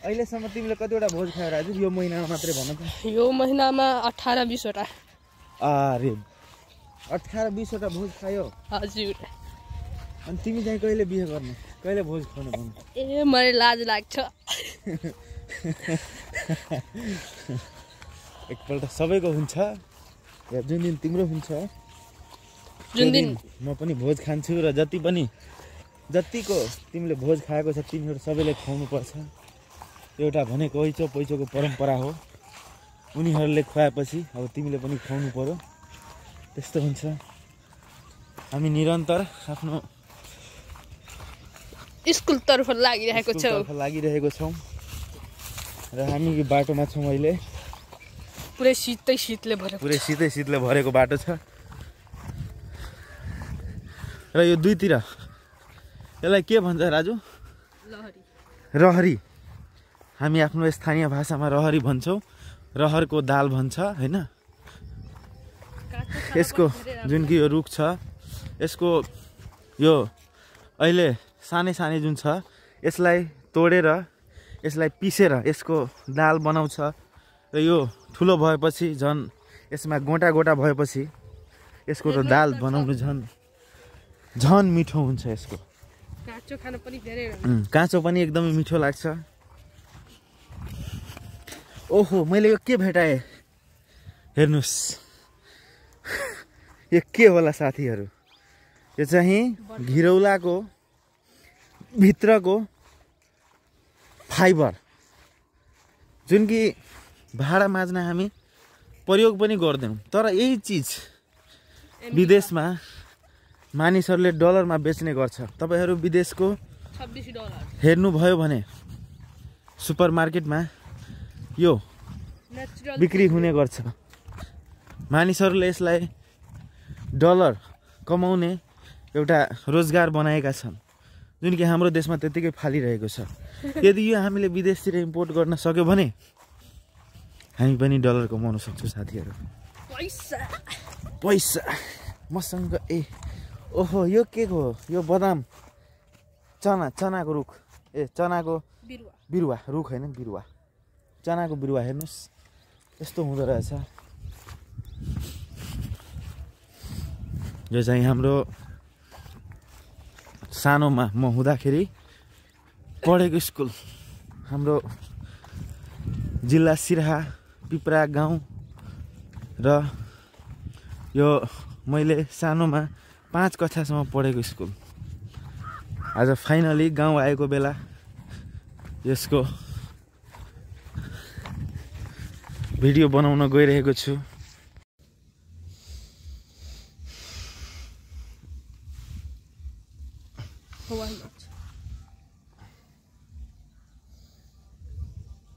B: अहिलेसम्म तिमीले कतिवटा भोज खायो राजु? यो महिनामा मात्रै भन त।
C: यो महिनामा 18-20 वटा।
B: अरे 18-20 वटा भोज खायो?
C: हजुर।
B: अनि तिमी चाहिँ कहिले बिहे गर्ने, कहिले भोज खुवाउनु भन्नु?
C: ए मलाई लाज लाग्छ।
B: एकपल्ट सबैको हुन्छ, या जुन दिन तिम्रो हुन्छ
C: जुन दिन
B: म पनि भोज खान्छु। र जतिको तिमीले भोज खाएको छ तिमीहरू सबैले खुवाउनु पर्छ। एउटा भनेको ओइचो पैचोको परम्परा हो। उनीहरूले खुवाएपछि अब तिमीले पनि खुवाउनु पर्यो। त्यस्तो हुन्छ। हामी निरन्तर आफ्नो
C: स्कुलतर्फ लागिरहेको
B: छौँ र हामी यो बाटोमा छौँ अहिले।
C: पुरै शीतले भरेको बाटो छ
B: र यो दुईतिर यसलाई के भन्छ राजु? रहरी। हामी आफ्नो स्थानीय भाषामा रहरी भन्छौँ। रहरको दाल भन्छ हैन। यसको जुन कि यो रुख छ, यसको यो अहिले सानै जुन छ यसलाई तोडेर यसलाई पिसेर यसको दाल बनाउँछ। र यो ठुलो भएपछि झन् यसमा गोटा भएपछि यसको त दाल बनाउनु झन् मिठो हुन्छ। यसको काँचो पनि एकदमै मिठो लाग्छ। ओहो, मैले यो के भेटाएँ हेर्नुहोस्। यो के होला साथीहरू? यो चाहिँ घिरौलाको भित्रको फाइबर, जुन कि भाँडा माझ्न हामी प्रयोग पनि गर्दैनौँ। तर यही चिज विदेशमा मानिसहरूले डलरमा बेच्ने गर्छ। तपाईँहरू विदेशको
C: $26
B: हेर्नुभयो भने सुपर मार्केटमा यो बिक्री हुने गर्छ। मानिसहरूले यसलाई डलर कमाउने एउटा रोजगार बनाएका छन्, जुन कि हाम्रो देशमा त्यतिकै फालिरहेको छ। यदि यो हामीले विदेशतिर इम्पोर्ट गर्न सक्यो भने हामी पनि डलर कमाउन सक्छौँ साथीहरू। पैसा मसँग ओहो, यो के हो? यो बदाम चनाको रुख, चनाको बिरुवा, रुख होइन बिरुवा, चनाको बिरुवा। हेर्नुहोस् यस्तो हुँदो रहेछ। यो चाहिँ हाम्रो सानोमा म हुँदाखेरि पढेको स्कुल, हाम्रो जिल्ला सिराहा पिप्रा गाउँ। र यो मैले सानोमा 5 कक्षासम्म पढेको स्कुल। आज फाइनली गाउँ आएको बेला यसको भिडियो बनाउन गइरहेको छु।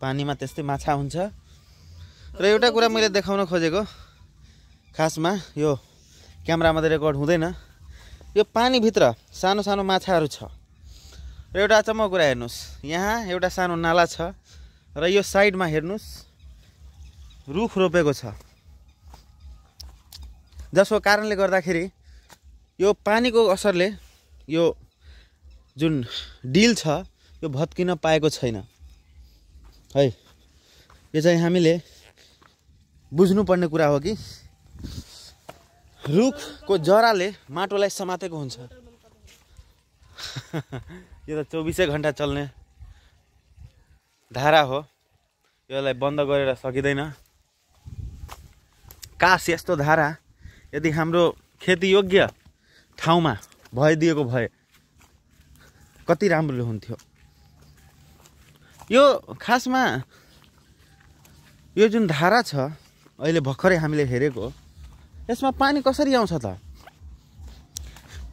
B: पानीमा त्यस्तै माछा हुन्छ। र एउटा कुरा मैले देखाउन खोजेको, खासमा यो क्यामेरामा त रेकर्ड हुँदैन, यो पानीभित्र सानो सानो माछाहरू छ। र एउटा अचम्मको कुरा हेर्नुहोस्, यहाँ एउटा सानो नाला छ र यो साइडमा हेर्नुहोस् रुख रोपेको छ, जसको कारणले गर्दाखेरि यो पानीको असरले यो जुन डिल छ यो भत्किन पाएको छैन है। यो चाहिँ हामीले बुझ्नुपर्ने कुरा हो कि रुखको जराले माटोलाई समातेको हुन्छ। यो त 24 घण्टा चल्ने धारा हो, यसलाई बन्द गरेर सकिँदैन। काश यस्तो धारा यदि हाम्रो खेतीयोग्य ठाउँमा भइदिएको भए कति राम्रो हुन्थ्यो। यो खासमा यो जुन धारा छ अहिले भर्खरै हामीले हेरेको, यसमा पानी कसरी आउँछ त?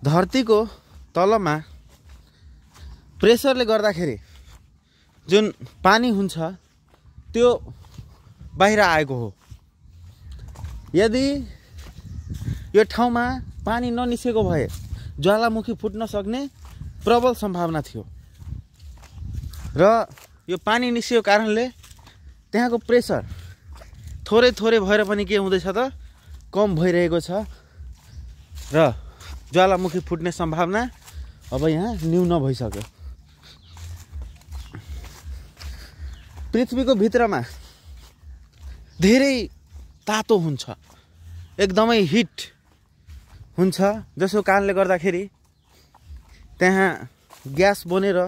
B: धरतीको तलमा प्रेसरले गर्दाखेरि जुन पानी हुन्छ त्यो बाहिर आएको हो। यदि यो ठाउँमा पानी ननिस्केको भए ज्वालामुखी फुट्न सक्ने प्रबल सम्भावना थियो र यो पानी निस्केको कारणले त्यहाँको प्रेसर थोरै थोरै भएर पनि के हुँदैछ त कम भइरहेको छ र ज्वालामुखी फुट्ने सम्भावना अब यहाँ न्यून भइसक्यो। पृथ्वीको भित्रमा धेरै तातो हुन्छ, एकदमै हिट हुन्छ, जसको कारणले गर्दाखेरि त्यहाँ ग्यास बनेर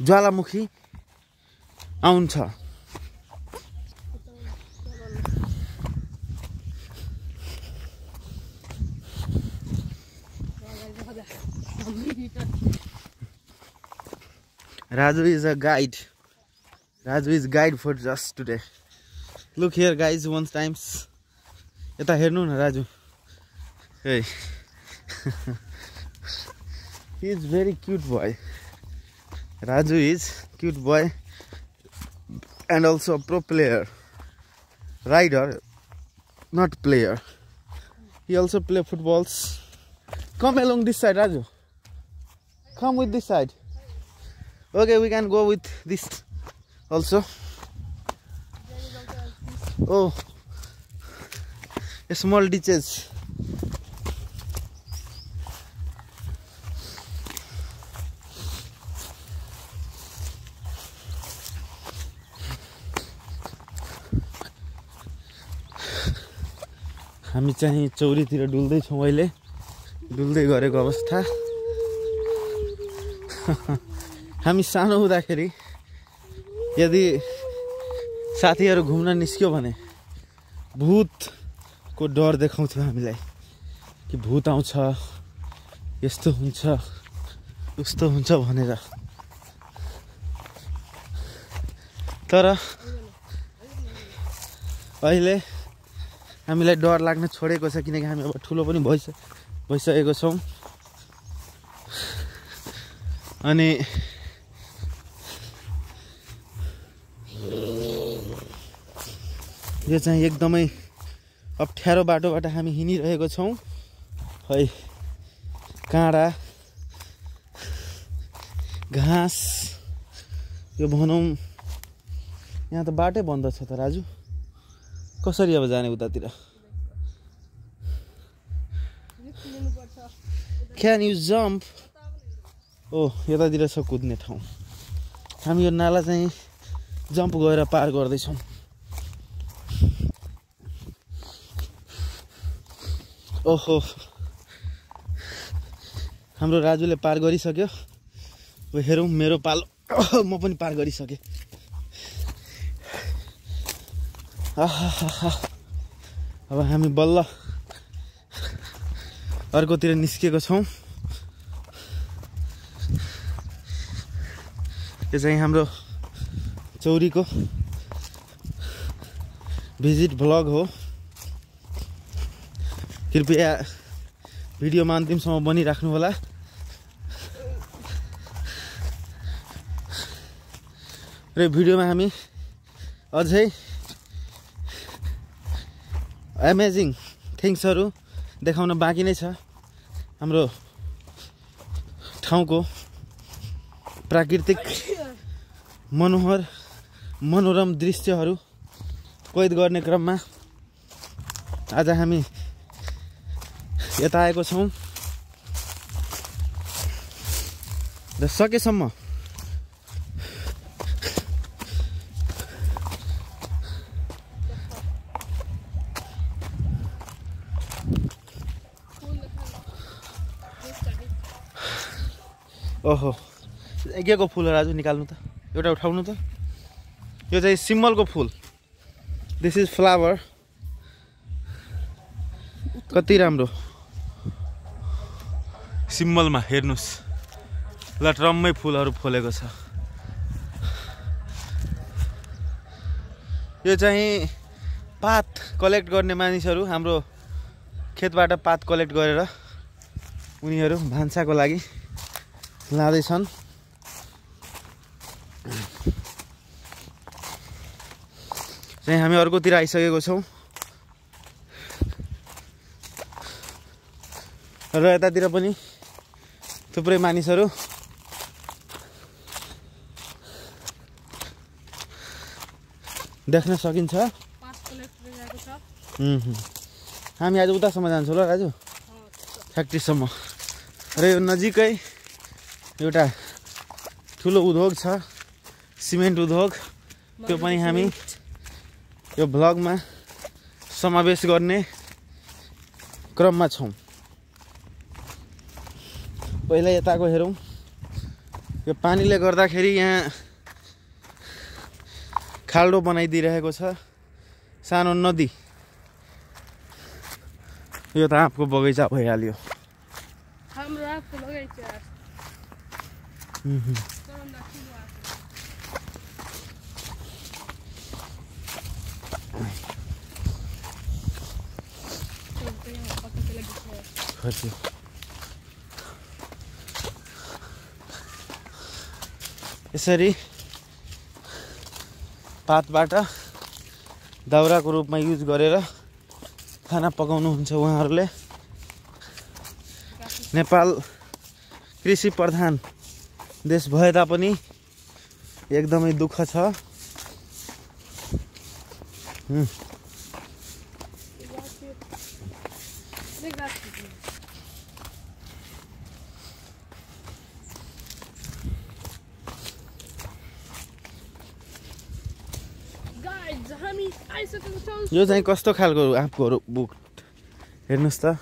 B: ज्वालामुखी आउँछ। Raju is a guide. Raju is guide for us today. Look here guys, once times. Yata hernu na Raju. Hey. He is very cute boy. Raju is cute boy and also a pro player. Rider, not player. He also play footballs. Come along this side, Raju. Come with this side. Okay, we can go with this also. Oh, a small ditches. हामी चाहिँ चौरीतिर डुल्दै छौं अहिले, डुल्दै गरेको अवस्था। हामी सानो हुँदाखेरि यदि साथीहरु घुम्न निस्क्यो भने भूतको डर देखाउँथ्यो हामीलाई कि भूत आउँछ, यस्तो हुन्छ उस्तो हुन्छ भनेर। तर अहिले हामीलाई डर लाग्न छोडेको छ किनकि हामी अब ठुलो पनि भइसकेको छौं अनि यो चाहिँ एकदमै अप्ठ्यारो बाटोबाट हामी हिँडिरहेको छौं। है काँडा घाँस यो भनौं, यहाँ त बाटै बन्द छ त राजु, कसरी अब जाने उतातिर? Can you jump? ओ यतातिर छ कुद्ने ठाउँ। हामी यो नाला चाहिँ जम्प गरेर पार गर्दै छौं। ओहो, हाम्रो राजुले पार गरिसक्यो। अब हेरौं मेरो पालो, म पनि पार गरिसके। अब हामी बल्ल अर्कोतिर निस्केको छौं। यो चाहिँ हाम्रो चौरीको भिजिट भ्लग हो। कृपया भिडियोमा अन्तिमसम्म बनिराख्नु होला। र भिडियोमा हामी अझै अमेजिङ थिङ्सहरु देखाउन बाँकी नै छ। हाम्रो ठाउँको प्राकृतिक मनोरम दृश्यहरु कैद गर्ने क्रममा आज हामी यता आएको छौं र सकेसम्म ओहो, के को फूल हो राजु? निकाल्नु त, एउटा उठाउनु त। यो चाहिँ सिम्बलको फूल। This is flower. कति राम्रो सिम्बलमा हेर्नुस्, लटरम्मै फूलहरु फुलेको छ। यो चाहिँ पात कलेक्ट गर्ने मानिसहरु हाम्रो खेतबाट पात कलेक्ट गरेर उनीहरु भान्साको लागि लाँदैछन्। चाहिँ हामी अर्कोतिर आइसकेको छौं। र यतातिर पनि थुप्रै मानिसहरू देख्न सकिन्छ। हामी आज उतासम्म जान्छौँ ल राजु, फ्याक्ट्रीसम्म। र यो नजिकै एउटा ठुलो उद्योग छ, सिमेन्ट उद्योग। त्यो पनि हामी यो भ्लगमा समावेश गर्ने क्रममा छौँ। पहिला यताको हेरौँ। यो पानीले गर्दाखेरि यहाँ खाल्डो बनाइदिइरहेको छ, सानो नदी। यो त आँपको बगैँचा भइहाल्यो।
C: हाम्रो आँपको बगैँचा।
B: यसरी पातबाट दाउराको रूपमा युज गरेर खाना पकाउनुहुन्छ उहाँहरूले। नेपाल कृषि प्रधान देश भए तापनि एकदमै दुःख छ। यो चाहिँ कस्तो खालको आँपको बुक हेर्नुहोस् त,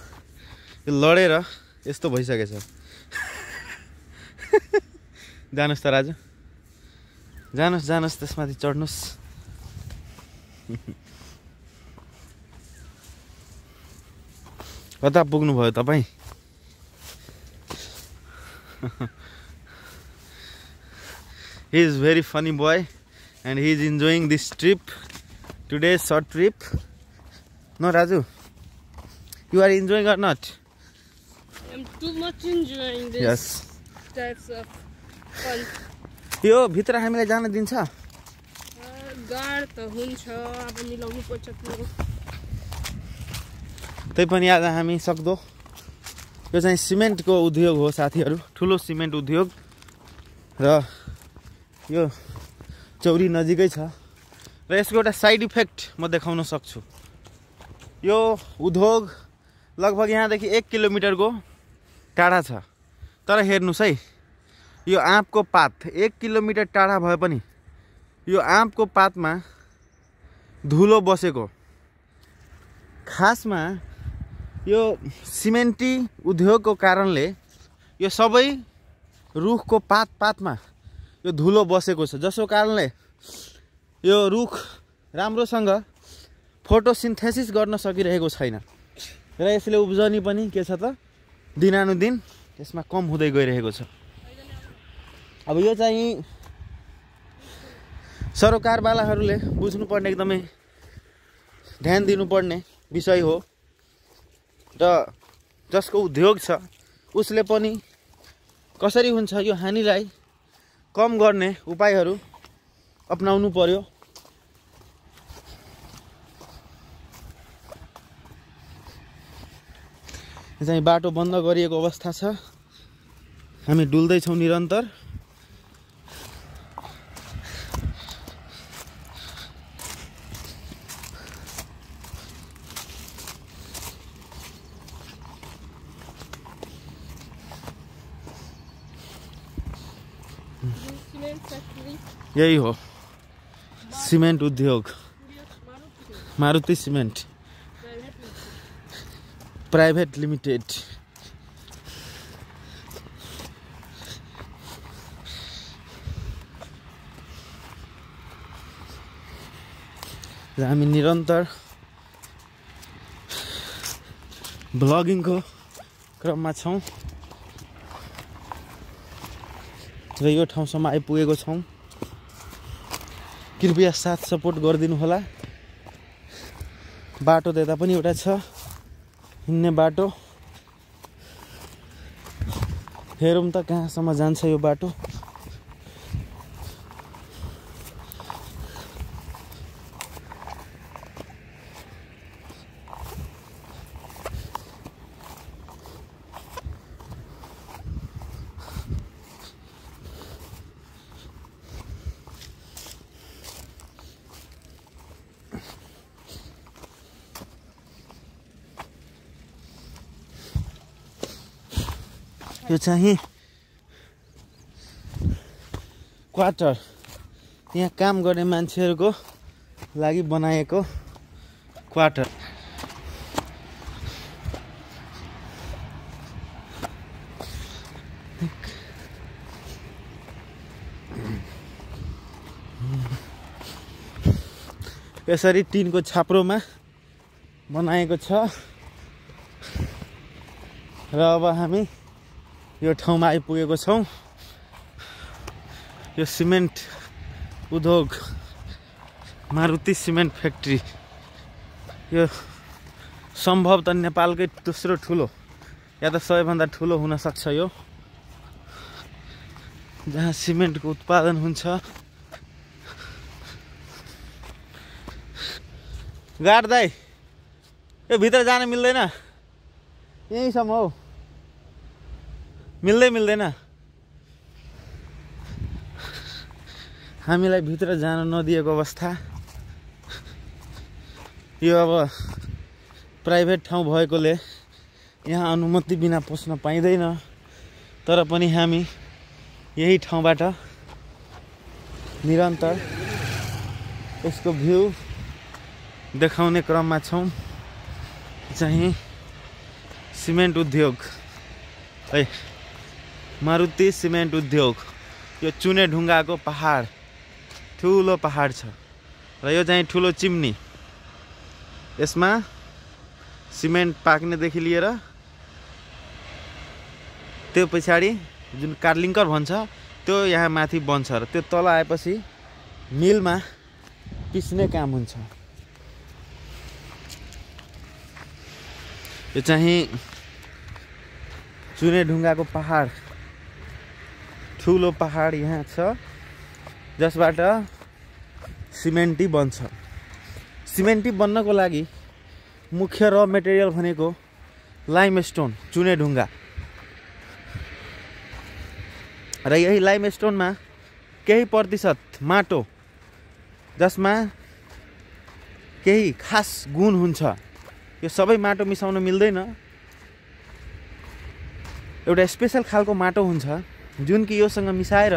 B: यो लडेर यस्तो भइसकेछ। जानुहोस् त राजु, जानुहोस् जानुहोस्, त्यसमाथि चढ्नुहोस्। कता पुग्नुभयो तपाईँ? He is very funny boy and he is enjoying this trip, today's short trip. No Raju, you are enjoying or not?
C: I'm too much enjoying this.
B: Yes.
C: Types of fun.
B: यो भित्र हामीलाई जान दिन्छ?
C: गाड त हुन्छ, अब मिलाउनु पर्छ त्यो।
B: त्यही पनि आज हामी सक्दो। यो चाहिँ सिमेन्टको उद्योग हो साथीहरू, ठुलो सिमेन्ट उद्योग। र यो चौरी नजिकै छ। र यसको एउटा साइड इफेक्ट म देखाउन सक्छु। यो उद्योग लगभग यहाँदेखि 1 किलोमिटरको टाढा छ। तर हेर्नुहोस् है, यो आँपको पात 1 किलोमिटर टाढा भए पनि यो आँपको पातमा धुलो बसेको। खासमा यो सिमेन्टी उद्योगको कारणले यो सबै रुखको पातमा यो धुलो बसेको छ, जसको कारणले यो रुख राम्रोसँग फोटोसिन्थेसिस गर्न सकिरहेको छैन। र यसले उब्जनी पनि के छ त, दिनानुदिन यसमा कम हुँदै गइरहेको छ। अब यो चाहिँ सरकारवालाहरूले बुझ्नुपर्ने, एकदमै ध्यान दिनुपर्ने विषय हो। र जसको उद्योग छ उसले पनि कसरी हुन्छ यो हानिलाई कम गर्ने उपायहरू अपनाउनु पर्यो। यो चाहिँ बाटो बन्द गरिएको अवस्था छ। हामी डुल्दैछौँ निरन्तर। यही हो सिमेन्ट उद्योग, मारुति सिमेन्ट प्राइभेट लिमिटेड। र हामी निरन्तर ब्लगिङको क्रममा छौँ र यो ठाउँसम्म आइपुगेको छौँ। कृपया साथ सपोर्ट गरिदिनु होला। बाटो त्यता पनि एउटा छ हिँड्ने बाटो। हेरौँ त कहाँसम्म जान्छ यो बाटो। यो चाहिँ क्वार्टर, यहाँ काम गर्ने मान्छेहरूको लागि बनाएको क्वार्टर। यसरी टिनको छाप्रोमा बनाएको छ र अब हामी यो ठाउँमा आइपुगेको छौँ। यो सिमेन्ट उद्योग मारुति सिमेन्ट फ्याक्ट्री, यो सम्भवतः नेपालकै दोस्रो ठुलो या त सबैभन्दा ठुलो हुन सक्छ यो, जहाँ सिमेन्टको उत्पादन हुन्छ। गाड दाइ, यो भित्र जान मिल्दैन, यहीँसम्म हो, मिल्दैन। हामीलाई भित्र जान नदिएको अवस्था। यो अब प्राइभेट ठाउँ भएकोले यहाँ अनुमति बिना पस्न पाइँदैन, तर पनि हामी यही ठाउँबाट निरन्तर यसको भ्यू देखाउने क्रममा छौँ। चाहिँ सिमेन्ट उद्योग है, मारुति सिमेन्ट उद्योग। यो चुने ढुङ्गाको पहाड, ठुलो पहाड छ र यो चाहिँ ठुलो चिम्नी। यसमा सिमेन्ट पाक्नेदेखि लिएर त्यो पछाडि जुन कार्लिङ्कर भन्छ त्यो यहाँ माथि बन्छ र त्यो तल आएपछि मिलमा पिस्ने काम हुन्छ। यो चाहिँ चुने ढुङ्गाको पहाड, ठुलो पहाड यहाँ छ जसबाट सिमेन्टी बन्छ। सिमेन्टी बन्नको लागि मुख्य र मेटेरियल भनेको लाइमस्टोन, चुने ढुङ्गा। र यही लाइमस्टोनमा केही प्रतिशत माटो जसमा केही खास गुण हुन्छ। यो सबै माटो मिसाउन मिल्दैन, एउटा स्पेशल खालको माटो हुन्छ जुन कि योसँग मिसाएर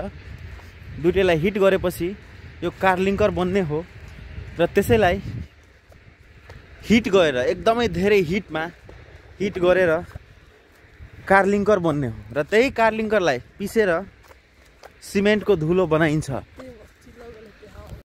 B: दुईटैलाई हिट गरेपछि यो कार्लिङ्कर बन्ने हो। र त्यसैलाई हिट गरेर एकदमै धेरै हिटमा हिट गरेर कार्लिङ्कर बन्ने हो। र त्यही कार्लिङ्करलाई पिसेर सिमेन्टको धुलो बनाइन्छ।